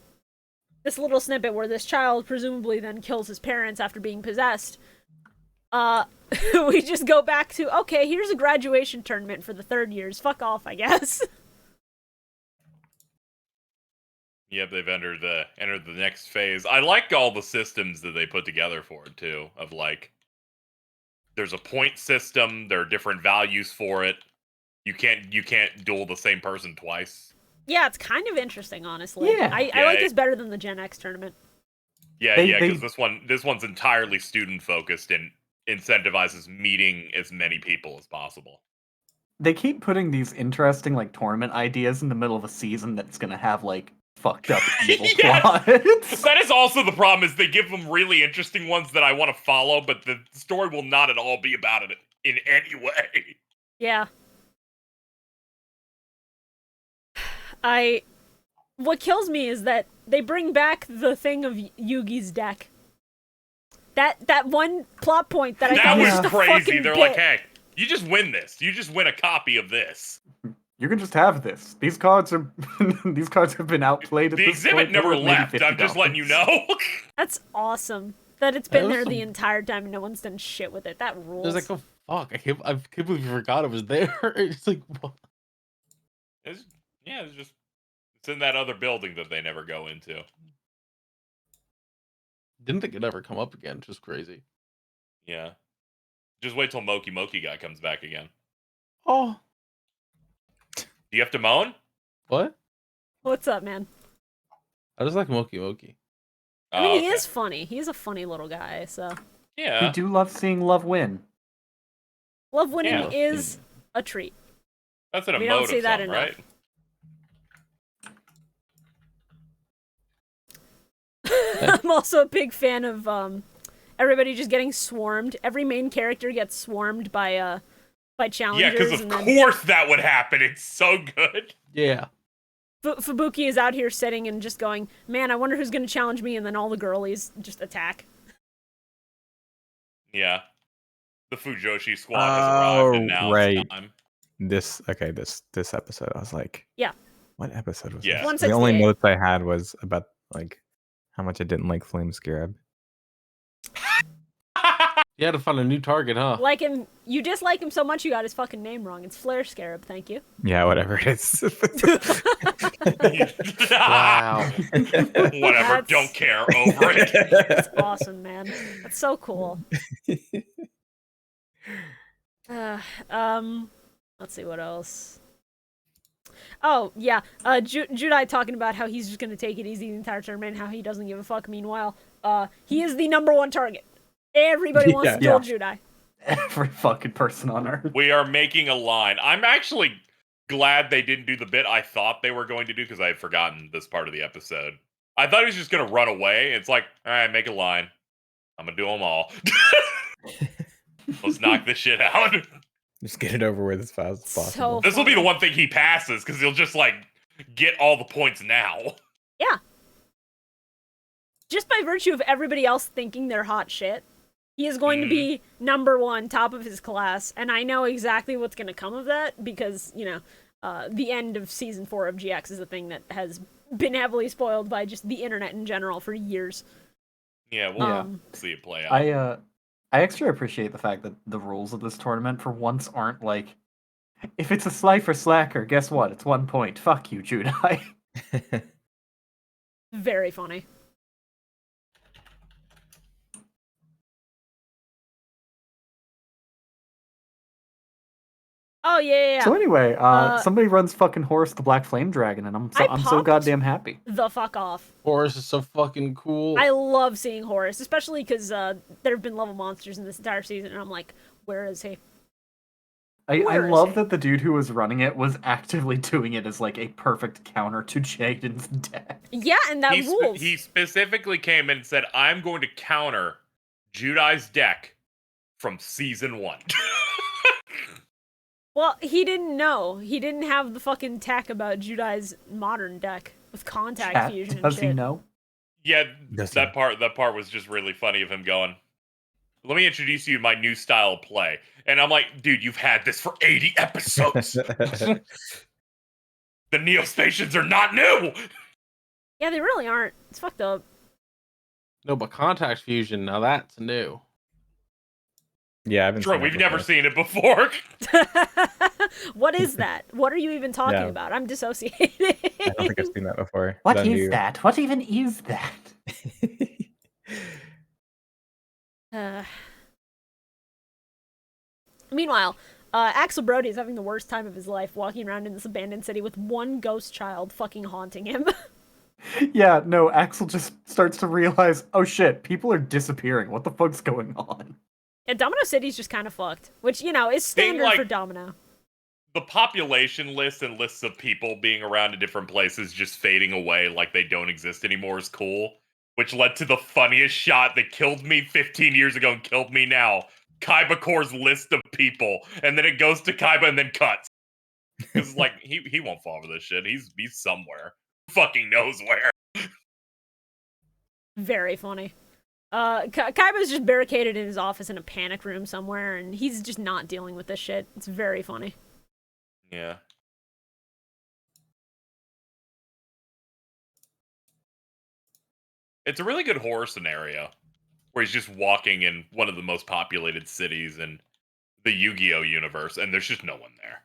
little snippet where this child presumably then kills his parents after being possessed, we just go back to, okay, here's a graduation tournament for the third years. Fuck off, I guess. Yep, they've entered the next phase. I like all the systems that they put together for it too. Of like, there's a point system. There are different values for it. You can't duel the same person twice. Yeah, it's kind of interesting, honestly. Yeah. I like this better than the Gen X tournament. Yeah, They- because this one's entirely student focused and incentivizes meeting as many people as possible. they keep putting these interesting like tournament ideas in the middle of a season that's gonna have like fucked up evil Yes! plots. That is also the problem, is they give them really interesting ones that I want to follow, but the story will not at all be about it in any way. Yeah. What kills me is that they bring back the thing of Yugi's deck. That one plot point that I That thought was was just a crazy. fucking They're bit. like, hey, you just win this. You just win a copy of this. You can just have this. These cards are these cards have been outplayed at The this exhibit point. They're never worth maybe left. I'm just letting you $50. know. That's awesome. That it's been That was there the some- entire time and no one's done shit with it. That rules. There's like, oh fuck, I can't believe you forgot it was there. It's like, what? It's in that other building that they never go into. Didn't think it'd ever come up again. Just crazy. Yeah. Just wait till Moki Moki guy comes back again. Oh, Do you have to moan? what? What's up, man? I just like Moki Moki. I mean, Oh, he okay. is funny. He's a funny little guy, so. We Yeah. do love seeing love win. Love winning Yeah. is a treat. That's an We don't emotive see that song, enough. right? I'm also a big fan of everybody just getting swarmed. Every main character gets swarmed by challengers. Yeah, because of and then course that would happen. It's so good. Yeah. Fubuki is out here sitting and just going, man, I wonder who's going to challenge me, and then all the girlies just attack. Yeah. The Fujoshi squad has arrived, and now right. it's time. This episode, I was like, Yeah. what episode was Yeah. this? The only 168. notes I had was about like how much I didn't like Flame Scarab. You had to find a new target, huh? Like him, you dislike him so much you got his fucking name wrong. It's Flare Scarab, thank you. Yeah, whatever it is. Wow. Whatever, That's- don't care. Over it. That's awesome, man. That's so cool. Let's see what else. Oh, yeah. Judai talking about how he's just going to take it easy the entire tournament, how he doesn't give a fuck. Meanwhile, he is the #1 target. Everybody wants to duel Judai. Every fucking person on Earth. We are making a line. I'm actually glad they didn't do the bit I thought they were going to do because I had forgotten this part of the episode. I thought he was just going to run away. It's like, all right, make a line. I'm going to do them all. Let's knock this shit out. Just get it over with as fast as possible. This will be the one thing he passes because he'll just like get all the points now. Yeah. Just by virtue of everybody else thinking they're hot shit, he is going to be #1, top of his class, and I know exactly what's going to come of that because, you know, the end of Season 4 of GX is a thing that has been heavily spoiled by just the internet in general for years. Yeah, we'll see it play out. I extra appreciate the fact that the rules of this tournament for once aren't like, if it's a Slifer Slacker, guess what? It's 1 point. Fuck you, Judai. Very funny. Oh, yeah. So anyway, somebody runs fucking Horus the Black Flame Dragon, and I'm so goddamn happy. The fuck off. Horus is so fucking cool. I love seeing Horus, especially because there have been level monsters in this entire season, and I'm like, where is he? I love that the dude who was running it was actively doing it as like a perfect counter to Jaden's deck. Yeah, and that rules. He specifically came in and said, I'm going to counter Judai's deck from Season 1. Well, he didn't know. He didn't have the fucking tech about Judai's modern deck with contact fusion and does shit. he know? Yeah, that part was just really funny of him going, let me introduce you to my new style of play. And I'm like, dude, you've had this for 80 episodes. The Neospatians are not new. Yeah, they really aren't. It's fucked up. No, but contact fusion, now that's new. Yeah, I haven't True, we've never seen it before. What is that? What are you even talking about? I'm dissociated. I don't think I've seen that before. What is that? What even is that? Meanwhile, Axel Brody is having the worst time of his life walking around in this abandoned city with one ghost child fucking haunting him. Yeah, no, Axel just starts to realize, oh shit, people are disappearing. What the fuck's going on? Yeah, Domino City's just kind of fucked, which, you know, is standard for Domino. The population list and lists of people being around in different places just fading away like they don't exist anymore is cool, which led to the funniest shot that killed me 15 years ago and killed me now. Kaiba Core's list of people, and then it goes to Kaiba and then cuts. Because, like, he won't fall for this shit. He's somewhere. Who fucking knows where. Very funny. Kaiba's just barricaded in his office in a panic room somewhere, and he's just not dealing with this shit. It's very funny. Yeah. It's a really good horror scenario where he's just walking in one of the most populated cities in the Yu-Gi-Oh universe, and there's just no one there.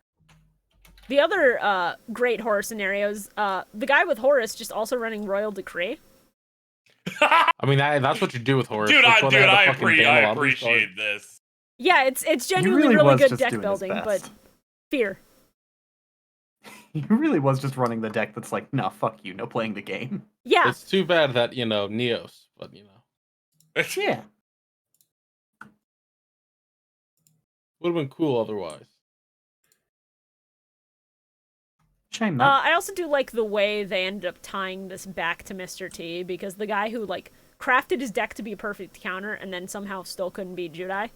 The other great horror scenarios, the guy with Horus just also running Royal Decree. I mean, that's what you do with Horus. Dude, I appreciate this. Yeah, it's genuinely really good deck building, but fear. He really was just running the deck that's like, nah, fuck you, no playing the game. Yeah. It's too bad that, you know, Neos, but, you know. Yeah. Would have been cool otherwise. Shame that. I also do like the way they ended up tying this back to Mr. T, because the guy who, like, crafted his deck to be a perfect counter and then somehow still couldn't beat Judai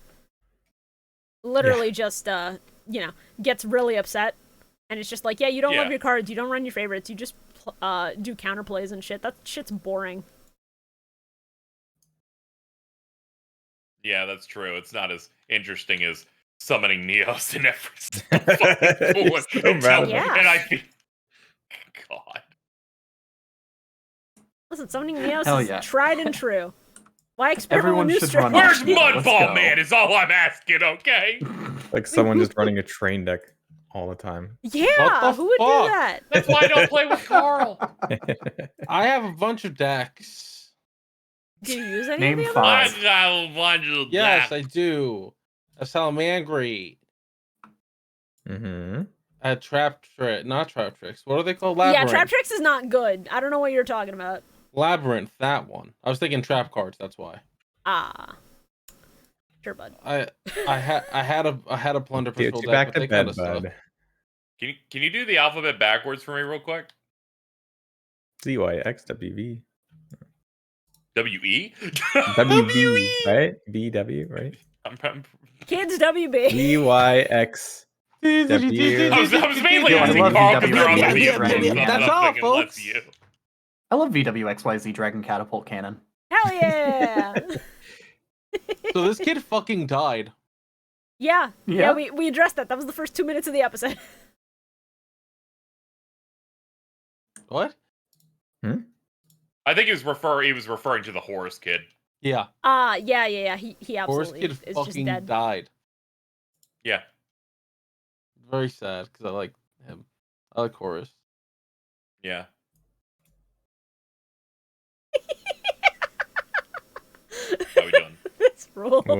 literally just, you know, gets really upset. And it's just like, yeah, you don't love your cards, you don't run your favorites, you just do counterplays and shit. That shit's boring. Yeah, that's true. It's not as interesting as summoning Neos in every and I think, God. Listen, summoning Neos is tried and true. Why experiment Everyone with new should run strategies? Where's Mudball Man is all I'm asking, okay? Like someone just running a train deck all the time. Yeah, who would do that? That's why I don't play with Carl. I have a bunch of decks. Do you use any Name of the five. others? I got a bunch of Yes, I do. A Salamangreat. Mm-hmm. Not trap tricks. What are they called? Yeah, Labyrinth. Trap Tricks is not good. I don't know what you're talking about. Labyrinth, that one. I was thinking trap cards. That's why. Ah, sure, bud. I had a plunder Get patrol you deck, back but to they kind bed, of suck. bud. Can you do the alphabet backwards for me real quick? ZYXWV. WE? WV, right? BW, right? I'm Kids WB. EYX. I was mainly Yo, I asking love Carl because they're on the VWXYZ video. Dragon so I'm That's not all, thinking less folks. of you. I love VWXYZ Dragon Catapult Cannon. Hell yeah. So this kid fucking died. Yeah, Yeah. we addressed that. That was the first 2 minutes of the episode. What? I think he was referring to the Horus kid. Yeah. Yeah. He Horse absolutely kid is just fucking dead. died. Yeah. Very sad because I like him. I like Horus. Yeah. How we doing? This rules. What?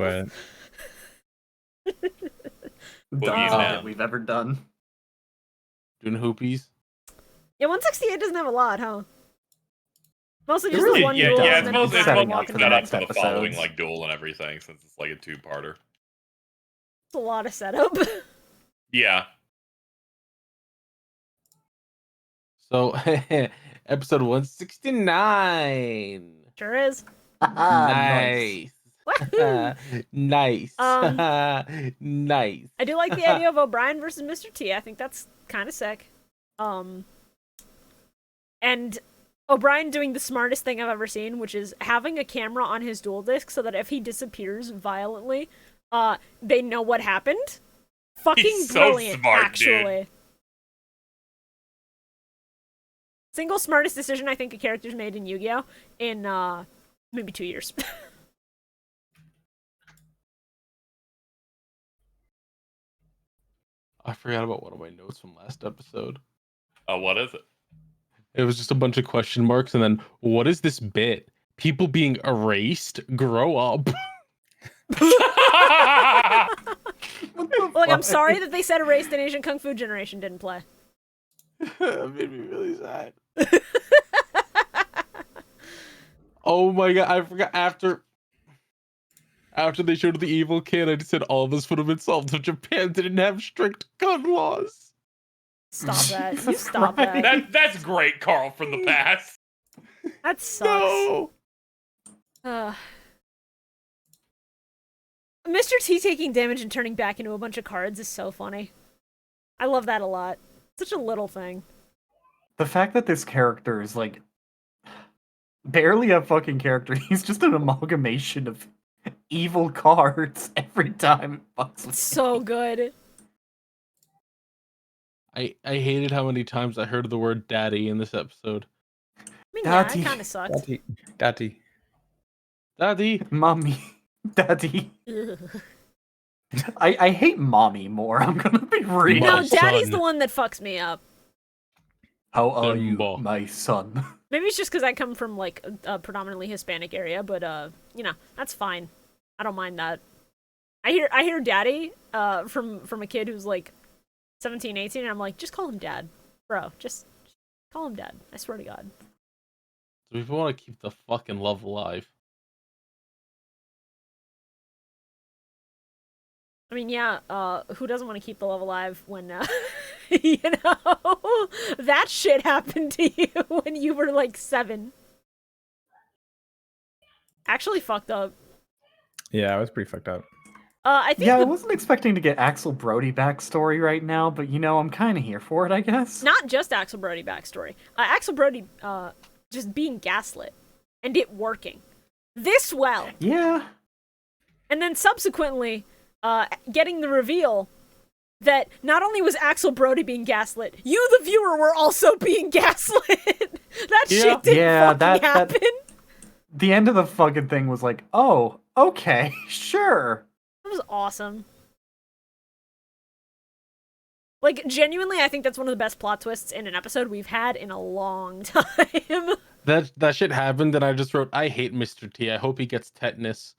Boogie's Dumbest down. bit we've ever done. Doing hoopies. Yeah, 168 doesn't have a lot, huh? Mostly just really- the one Yeah, duel yeah, and it's then mostly setting walking up for the set around. up next for the following episodes. like duel and everything since it's like a two-parter. It's a lot of setup. Yeah. So episode 169. Sure is. Nice. Wahoo! Nice. Um, Nice. I do like the idea of O'Brien versus Mr. T. I think that's kind of sick. And O'Brien doing the smartest thing I've ever seen, which is having a camera on his dual disc so that if he disappears violently, they know what happened. Fucking He's so brilliant, smart, actually. dude. Single smartest decision I think a character's made in Yu-Gi-Oh! In maybe 2 years. I forgot about one of my notes from last episode. Oh, what is it? It was just a bunch of question marks and then what is this bit? People being erased? Grow up. Look, I'm sorry that they said Erased and Asian Kung Fu Generation didn't play. That made me really sad. Oh my god, I forgot after they showed the evil kid, I just said all of us would have been solved if Japan didn't have strict gun laws. Stop that. You stop that. That's great, Carl from the past. That sucks. No. Mr. T taking damage and turning back into a bunch of cards is so funny. I love that a lot. Such a little thing. The fact that this character is like barely a fucking character, he's just an amalgamation of evil cards every time it fucks with It's so good. I hated how many times I heard the word daddy in this episode. I mean, yeah, Daddy. it kind of sucked. Daddy. Daddy. Mommy. Daddy. Ugh. I hate mommy more, I'm gonna be real. No, My Daddy's son. the one that fucks me up. How are you, Simba. my son? Maybe it's just because I come from like a predominantly Hispanic area, but you know, that's fine. I don't mind that. I hear Daddy from a kid who's like 17, 18, and I'm like, just call him Dad, bro. Just call him Dad. I swear to God. So if we want to keep the fucking love alive. I mean, yeah, who doesn't want to keep the love alive when, you know, that shit happened to you when you were like 7? Actually fucked up. Yeah, I was pretty fucked up. I think Yeah, I wasn't expecting to get Axel Brody backstory right now, but you know, I'm kind of here for it, I guess. not just Axel Brody backstory. Axel Brody, just being gaslit and it working this well. Yeah. And then subsequently, getting the reveal that not only was Axel Brody being gaslit, you, the viewer, were also being gaslit. That shit didn't Yeah, fucking happen. The end of the fucking thing was like, oh, okay, sure. That was awesome. Like, genuinely, I think that's one of the best plot twists in an episode we've had in a long time. That shit happened and I just wrote, I hate Mr. T. I hope he gets tetanus.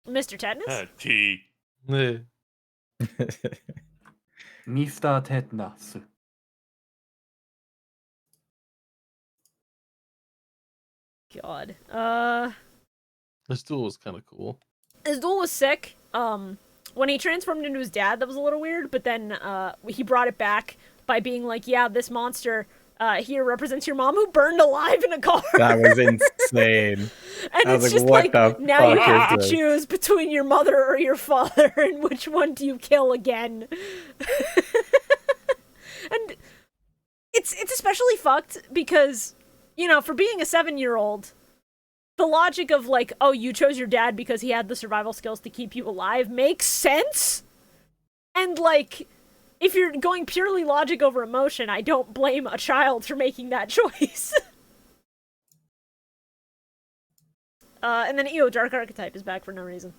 Mr. Tetanus? T. Eh. Mista tetnasu. God. This duel was kind of cool. His duel was sick. When he transformed into his dad, that was a little weird, but then he brought it back by being like, yeah, this monster here represents your mom who burned alive in a car. That was insane. And I it's was just like, like, what the now you fuck have is to this? choose between your mother or your father, and which one do you kill again? And it's especially fucked because, you know, for being a 7-year-old, the logic of like, oh, you chose your dad because he had the survival skills to keep you alive makes sense. And like, if you're going purely logic over emotion, I don't blame a child for making that choice. And then Dark Archetype is back for no reason.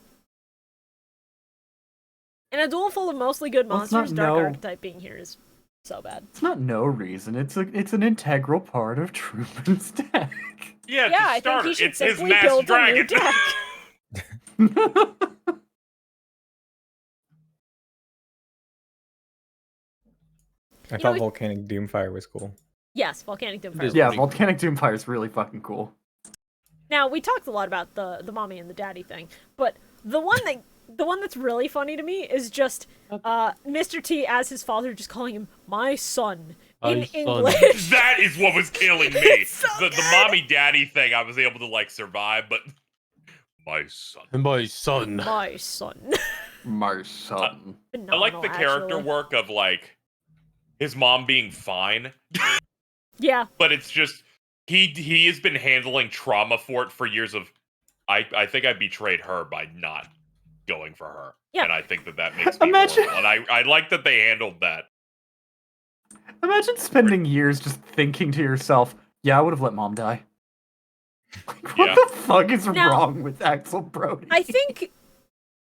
In a duel full of mostly good Well, it's monsters, not Dark no- Archetype being here is so bad. It's not no reason. It's an integral part of Truman's deck. Yeah, Yeah, to I start, think he should it's his simply mass build a new dragon. deck. I know, thought we- Volcanic Doomfire was cool. Yes, Volcanic Doomfire. is Yeah, pretty Volcanic Doomfire is really fucking cool. Now, we talked a lot about the mommy and the daddy thing, but the one that's really funny to me is just Mr. T as his father just calling him my son in My son. English. That is what was killing me. It's so the good. mommy daddy thing, I was able to like survive, but my son. My son. My son. My son. I like the character actually. work of like his mom being fine, Yeah, but it's just he has been handling trauma for years of I think I betrayed her by not going for her. Yeah. And I think that makes me Imagine- horrible. And I like that they handled that. Imagine spending years just thinking to yourself, yeah, I would have let mom die. Like, what Yeah. the fuck is Now- wrong with Axel Brody? I think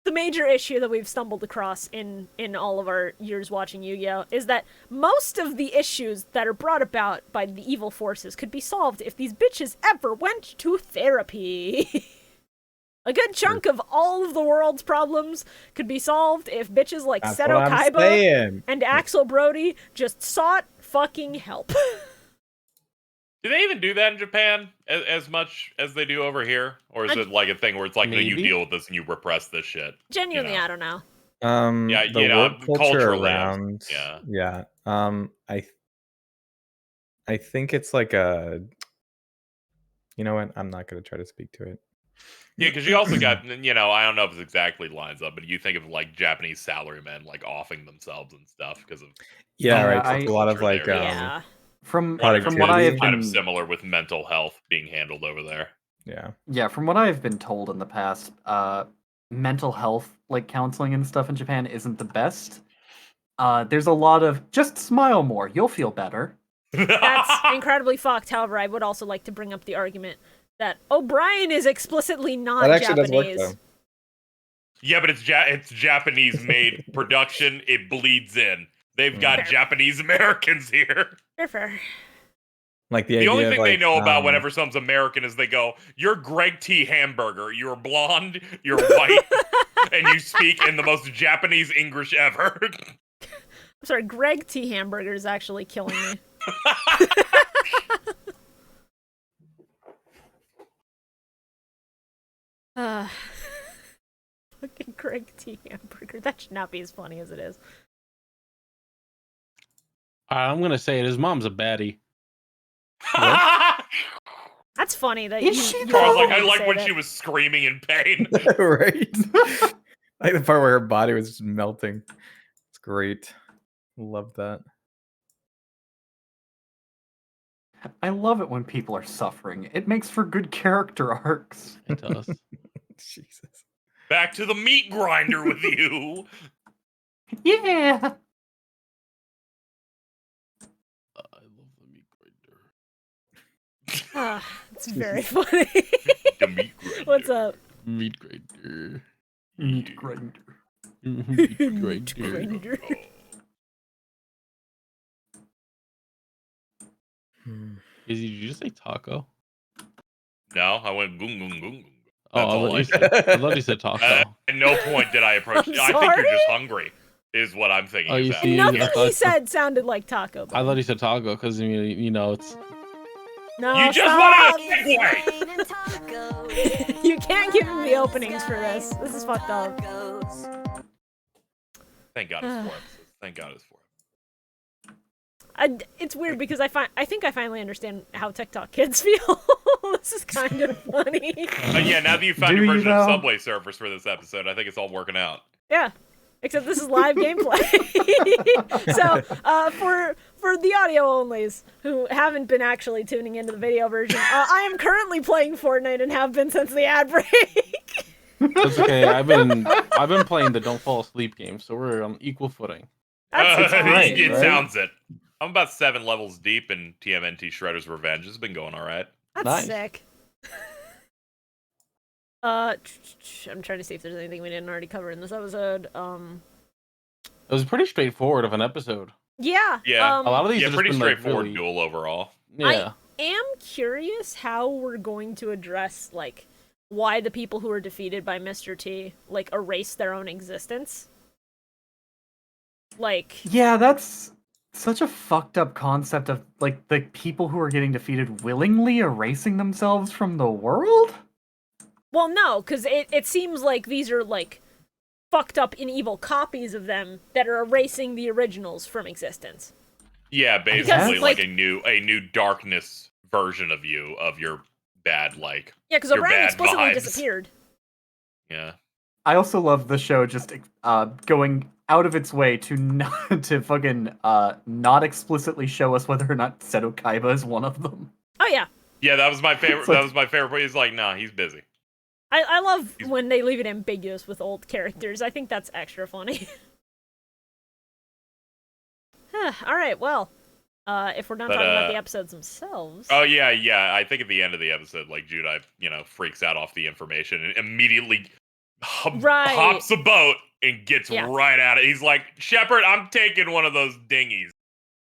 the major issue that we've stumbled across in all of our years watching Yu-Gi-Oh! Is that most of the issues that are brought about by the evil forces could be solved if these bitches ever went to therapy. A good chunk of all of the world's problems could be solved if bitches like That's Seto what I'm Kaiba saying. and Axel Brody just sought fucking help. Do they even do that in Japan as much as they do over here? Or is it like a thing where it's like, no, you Maybe. deal with this and you repress this shit? Genuinely, You know. I don't know. Yeah, The you know, work culture culturally, around, yeah. I think it's like a. You know what? I'm not gonna try to speak to it. Yeah, because you also got, you know, I don't know if it exactly lines up, but you think of like Japanese salarymen like offing themselves and stuff because of Yeah, right. I- It's a lot of like there, Yeah. From what Productivity. I have kind of been similar with mental health being handled over there. yeah. from what I have been told in the past, mental health like counseling and stuff in Japan isn't the best. There's a lot of just smile more, you'll feel better. That's incredibly fucked. However, I would also like to bring up the argument that O'Brien is explicitly not That actually does work Japanese. though. Yeah, but it's Japanese made production. It bleeds in. They've got Fair. Japanese Americans here. Fair. Like the The idea only of, thing they like, know about whenever someone's American is they go, "You're Greg T. Hamburger. You're blonde. You're white, and you speak in the most Japanese English ever." I'm sorry, Greg T. Hamburger is actually killing me. Fucking Greg T. Hamburger. That should not be as funny as it is. I'm gonna say it. His mom's a baddie. That's funny that Is you. she you though? I was also like, I would like say when that. she was screaming in pain. right. Like the part where her body was just melting. It's great. Love that. I love it when people are suffering. It makes for good character arcs. It does. Jesus. Back to the meat grinder with you. Yeah. I love the meat grinder. It's very funny. The meat grinder. What's up? Meat grinder. Meat grinder. Meat Meat grinder. grinder. Did you just say taco? No, I went goong goong goong. Oh, That's all I I thought you said taco. At no point did I approach. I'm I think you're sorry? just hungry. is what I'm thinking. Oh, is you happening. see, Nothing I thought- he said sounded like Taco Bell. I thought he said taco because I mean, you know, it's No, You just stop. wanted a segue! Wine and tacos. You can't give him the openings for this. This is fucked up. Tacos. Thank God it's 4 episodes. Thank God it's 4. It's weird because I think I finally understand how TikTok kids feel. This is kind of funny. Yeah, now that you found Do your you version of though? Subway Surfers for this episode, I think it's all working out. Yeah, except this is live gameplay. So for the audio onlys who haven't been actually tuning into the video version, I am currently playing Fortnite and have been since the ad break. that's okay. I've been playing the Don't Fall Asleep game, so we're on equal footing. That's right, It right? sounds it. I'm about 7 levels deep in TMNT Shredder's Revenge. It's been going all right. That's Nice. sick. I'm trying to see if there's anything we didn't already cover in this episode. It was pretty straightforward of an episode. Yeah. Yeah. A lot of these Yeah, have just pretty been, like, straightforward really- duel overall. Yeah. Am curious how we're going to address like why the people who are defeated by Mr. T like erase their own existence. Like Yeah, that's such a fucked up concept of like the people who are getting defeated willingly erasing themselves from the world. well no, because it seems like these are like fucked up and evil copies of them that are erasing the originals from existence. Yeah, basically like- like a new darkness version of you, of your bad, like, Yeah, because Your O'Brien bad explicitly vibes. disappeared. yeah. I also love the show just going out of its way to not to fucking not explicitly show us whether or not Seto Kaiba is one of them. Oh yeah. Yeah, that was my favorite. It's like- That was my favorite. He's like, nah, he's busy. I love when they leave it ambiguous with old characters. I think that's extra funny. All right, well, if we're not But, talking about the episodes themselves. Oh yeah. I think at the end of the episode, like Judai, freaks out off the information and immediately Right. hops a boat and gets Yeah. right at it. He's like, Shepard, I'm taking one of those dinghies.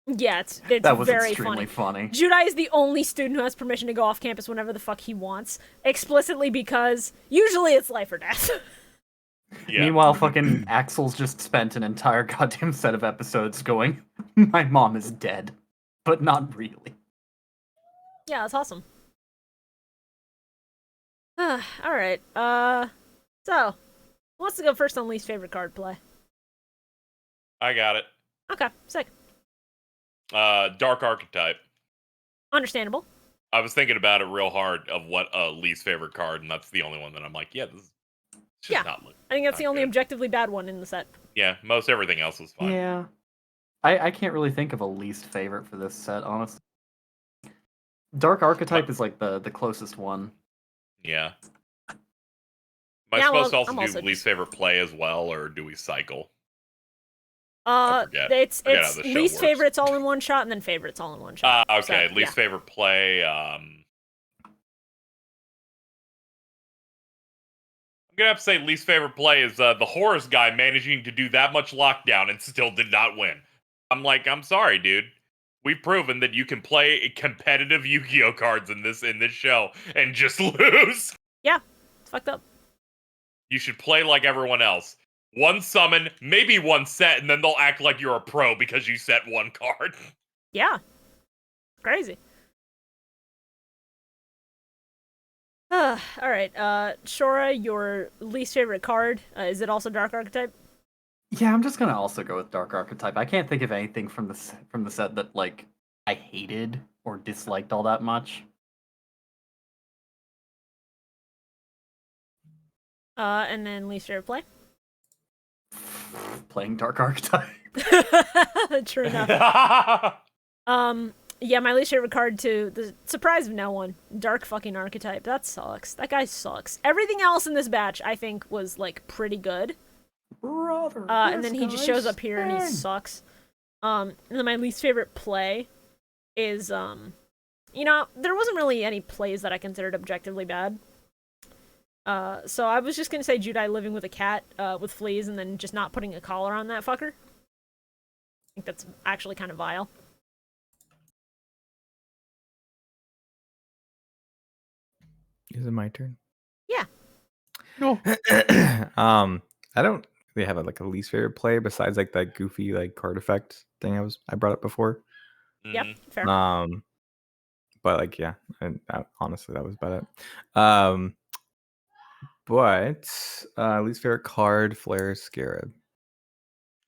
Yeah, it's That was very extremely funny. funny. Judai is the only student who has permission to go off campus whenever the fuck he wants, explicitly because usually it's life or death. Yeah. Meanwhile, fucking Axel's just spent an entire goddamn set of episodes going, "My mom is dead," but not really. Yeah, that's awesome. All right. So, who wants to go first on least favorite card play? I got it. Okay, sick. Dark Archetype. Understandable. I was thinking about it real hard of what least favorite card, and that's the only one that I'm like, yeah, this is just Yeah. not look. I think that's the Not only good. objectively bad one in the set. Yeah, most everything else was fine. Yeah. I can't really think of a least favorite for this set, honestly. Dark Archetype is like the closest one. Yeah. Am I Yeah, well, supposed to also I'm do also least just- favorite play as well, or do we cycle? I forget. It's Forget how it's this show least works. favorites all in one shot, and then favorites all in one shot. Okay, So, least yeah. favorite play. I'm gonna have to say least favorite play is the Horus guy managing to do that much lockdown and still did not win. I'm like, I'm sorry, dude. We've proven that you can play competitive Yu-Gi-Oh cards in this show and just lose. It's fucked up. You should play like everyone else. One summon, maybe one set, and then they'll act like you're a pro because you set one card. Yeah. Crazy. All right. Shorah, your least favorite card. Is it also Dark Archetype? Yeah, I'm just gonna also go with Dark Archetype. I can't think of anything from the set that like I hated or disliked all that much. And then least favorite play? Playing Dark Archetype. True enough. Yeah, my least favorite card to the surprise of no one, Dark fucking Archetype. That sucks. That guy sucks. Everything else in this batch, I think, was like pretty good. Brother. And then he just shows up here and he sucks. And then my least favorite play is there wasn't really any plays that I considered objectively bad. So I was just gonna say Judai living with a cat with fleas and then just not putting a collar on that fucker. I think that's actually kind of vile. Is it my turn? Yeah. No. I don't they have like a least favorite play besides like that goofy like card effect thing I brought up before. Yep, Mhm. fair. But like yeah, and honestly that was about it. But least favorite card, Flare Scarab.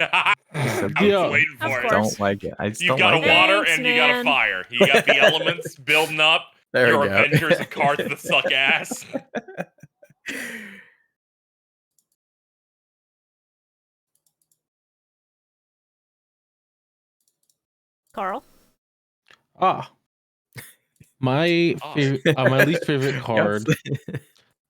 I was Yeah. waiting Of for it. course. Don't like it. I just You don't got like a water Thanks, and you got a man. fire. You got the elements building up. There Your we go. Avengers and cards that suck ass. Carl. Ah. My Oh. favorite, my least favorite card Yes.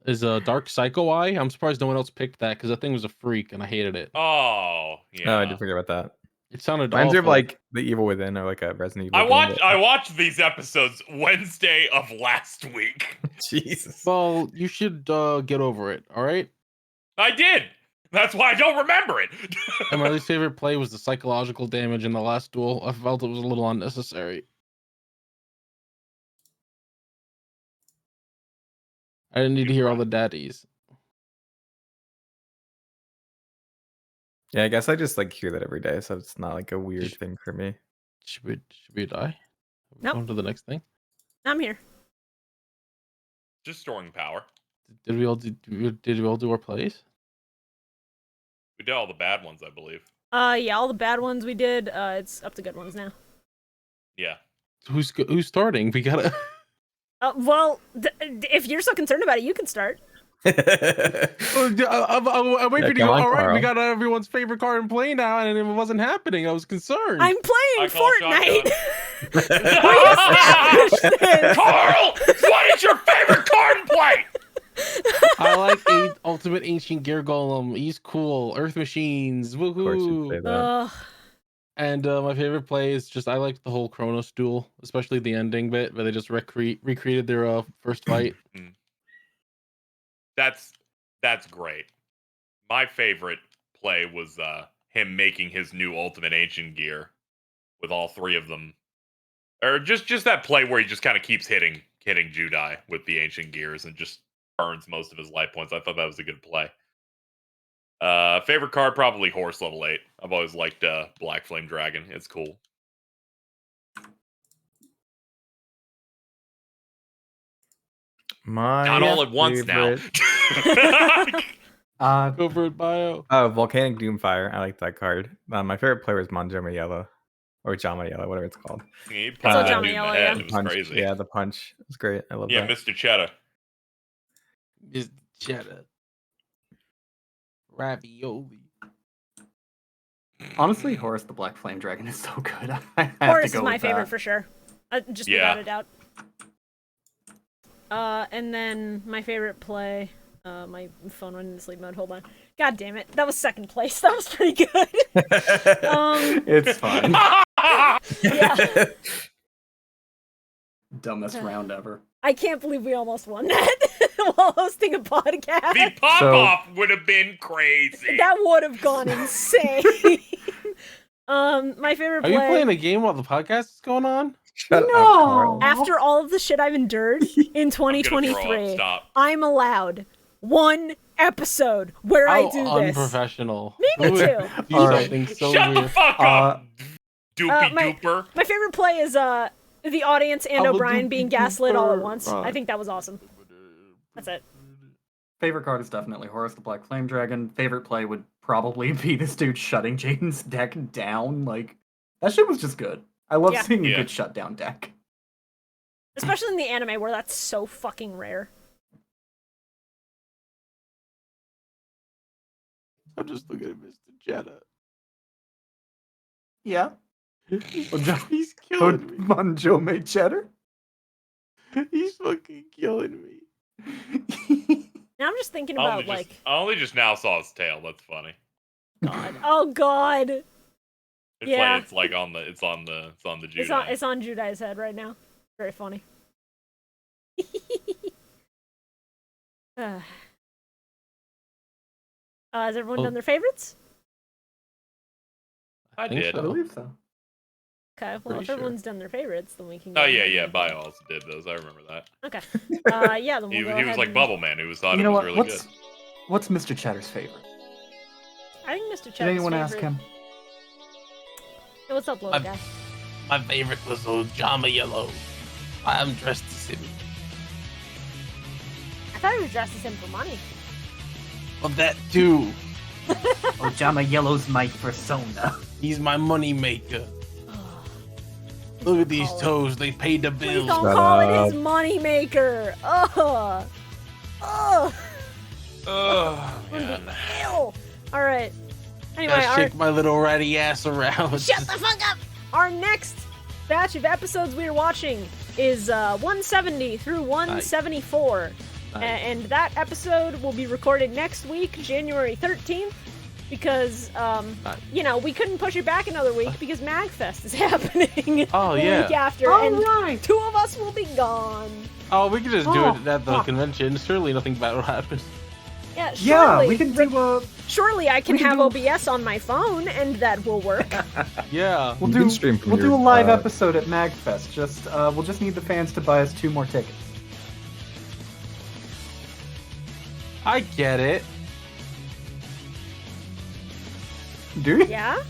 is a Dark Psycho Eye. I'm surprised no one else picked that because that thing was a freak and I hated it. Oh, Oh, I yeah. did forget about that. It sounded Reminds me of awful. like the Evil Within or like a Resident Evil. I watched these episodes Wednesday of last week. Jesus. Well, you should get over it. All right. I did. That's why I don't remember it. And my least favorite play was the psychological damage in the last duel. I felt it was a little unnecessary. I didn't need to hear all the daddies. Yeah, I guess I just like hear that every day, so it's not like a weird Just- thing for me. Should we die? Nope. On to the next thing. I'm here. Just storing power. Did we all do our plays? We did all the bad ones, I believe. Yeah, all the bad ones we did. It's up to good ones now. Yeah. Who's starting? We gotta. Well, if you're so concerned about it, you can start. I'm waiting for you. come on, All right, we Carl. got everyone's favorite card in play now, and it wasn't happening. I was concerned. I'm playing I call Fortnite. Carl, what is your favorite card in play? I like Ultimate Ancient Gear Golem. He's cool. Earth Machines. Of course you'd say Woohoo! that. Ugh. And my favorite play is just I like the whole Kronos duel, especially the ending bit where they just recreated their first fight. That's great. My favorite play was him making his new Ultimate Ancient Gear with all three of them. Or just that play where he just kind of keeps hitting Judai with the Ancient Gears and just burns most of his life points. I thought that was a good play. Favorite card, probably Horse level 8. I've always liked Black Flame Dragon. It's cool. My Not all at once now. favorite- Go for it, Bio. Oh, Volcanic Doomfire. I like that card. My favorite player was Monjoma Yellow. Or Ojama Yellow, whatever it's called. He It's punched that Ojama dude in Yellow, the head. yeah. It was Punch. crazy. Yeah, the punch. It was great. I love Yeah, that. Mr. Cheddar. Is cheddar. Ravioli. Honestly, Horus the Black Flame Dragon is so good. I have Horus to is go my with favorite that. for sure. Just Yeah. without a doubt. And then my favorite play. My phone went into sleep mode. Hold on. God damn it. That was second place. That was pretty good. It's fun. Yeah. Dumbest round ever. I can't believe we almost won that while hosting a podcast. The pop-off would have been crazy. That would have gone insane. My favorite Are play. you playing a game while the podcast is going on? Shut No. up, Carl. After all of the shit I've endured in I'm gonna throw up. 2023, Stop. I'm allowed one episode where I do this. Unprofessional. Me Who would too. Do All right. something so Shut weird. the fuck up, doopy my- dooper. My favorite play is the audience and I will O'Brien do being gaslit all at super. once. Right. I think that was awesome. That's it. Favorite card is definitely Horus the Black Flame Dragon. Favorite play would probably be this dude shutting Jaden's deck down. Like, that shit was just good. I love Yeah. seeing a Yeah. good shutdown deck. Especially in the anime where that's so fucking rare. I'm just looking at Mr. Cheddar. Yeah. He's killing me. Monjome Cheddar. He's fucking killing me. Now I'm just thinking I about I only just now saw his tail. That's funny. God. Oh God. It's Yeah. it's on the It's Judai. it's on Judai's head right now. Very funny. Has everyone done their favorites? I think did. I so. believe so. Okay, well, Pretty if sure. everyone's done their favorites, then we can. Oh go yeah, ahead yeah. and- Bio also did those. I remember that. Okay. Yeah, then we'll He go was ahead like and- Bubble Man. Who was thought You it know was what? really What's good. what's Mr. Cheddar's favorite? I think Mr. Chubb's Did anyone favorite... ask him? Hey, what's up, little My- guy? My favorite was Ojama Yellow. I am dressed as him. I thought he was dressed as him for money. Well, that too. Ojama Yellow's my persona. He's my money maker. Look at these toes. They paid the Please bills. don't Shut call it up. his money maker. Ugh. Ugh. Oh, man. Ew. All right. Anyway, Gotta our, shake my little ratty ass around. shut the fuck up. Our next batch of episodes we are watching is 170 through 174. Nice. And that episode will be recorded next week, January 13th, because, we couldn't push it back another week because MagFest is happening Oh, the yeah. week after, All and right. 2 of us will be gone. Oh, we could just do Oh, it at the fuck. convention. Surely nothing bad will happen. Yeah, Yeah, surely, we can do surely I can we can have do- OBS on my phone, and that will work. Yeah. We'll You can stream from we'll do your, a live uh, episode at MagFest. Just we'll just need the fans to buy us 2 more tickets. I get it. Do you? Yeah?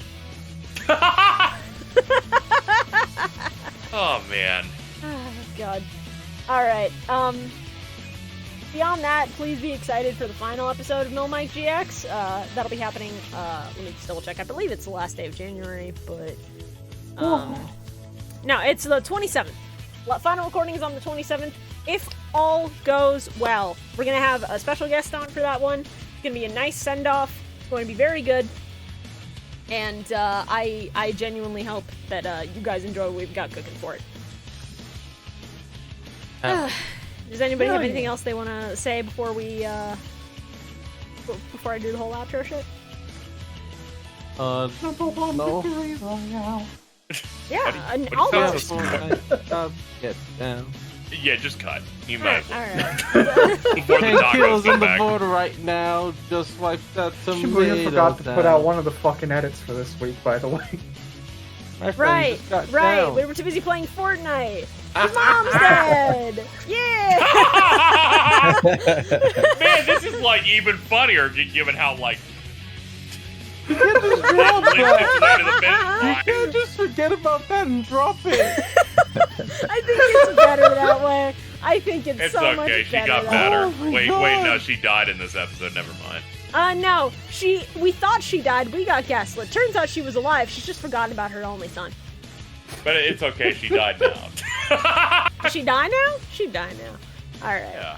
Oh, man. Oh, God. Alright, beyond that, please be excited for the final episode of Mill Mike GX. That'll be happening, let me just double check. I believe it's the last day of January, but, no, it's the 27th. Final recording is on the 27th. If all goes well, we're gonna have a special guest on for that one. It's gonna be a nice send-off. It's going to be very good. And, I genuinely hope that, you guys enjoy what we've got cooking for it. Does anybody have anything else they want to say before we, before I do the whole outro shit? No. Yeah, and what I'll sounds go. like- Get down. Yeah, just cut. You might as well. Alright. Before the 10 tacos kills come on the back. board right now. Just like that tomato Shibuya forgot to put down. out one of the fucking edits for this week, by the way. My friend Right, just got right. down. We were too busy playing Fortnite. His mom's dead. Yeah. Man, this is like even funnier given how like You can't just drop late that. into the You bed. can't just forget about that and drop it. I think it's better that way. I think it's It's so okay, much she better. got that better. Oh my Wait, God. no, she died in this episode. Never mind. No, we thought she died. We got gaslit. Turns out she was alive. She's just forgotten about her only son. But it's okay, she died now. Did she die now? She died now. All right. Yeah.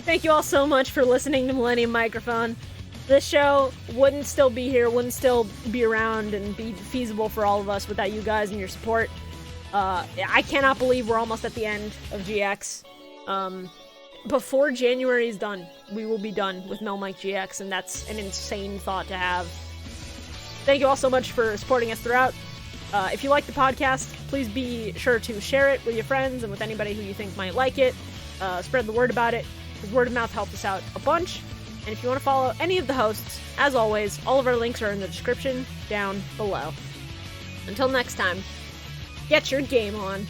Thank you all so much for listening to Millennium Microphone. This show wouldn't still be here, wouldn't still be around and be feasible for all of us without you guys and your support. I cannot believe we're almost at the end of GX. Before January is done, we will be done with Mel Mike GX, and that's an insane thought to have. Thank you all so much for supporting us throughout. If you like the podcast, please be sure to share it with your friends and with anybody who you think might like it. Spread the word about it, because word of mouth helps us out a bunch. And if you want to follow any of the hosts, as always, all of our links are in the description down below. Until next time, get your game on.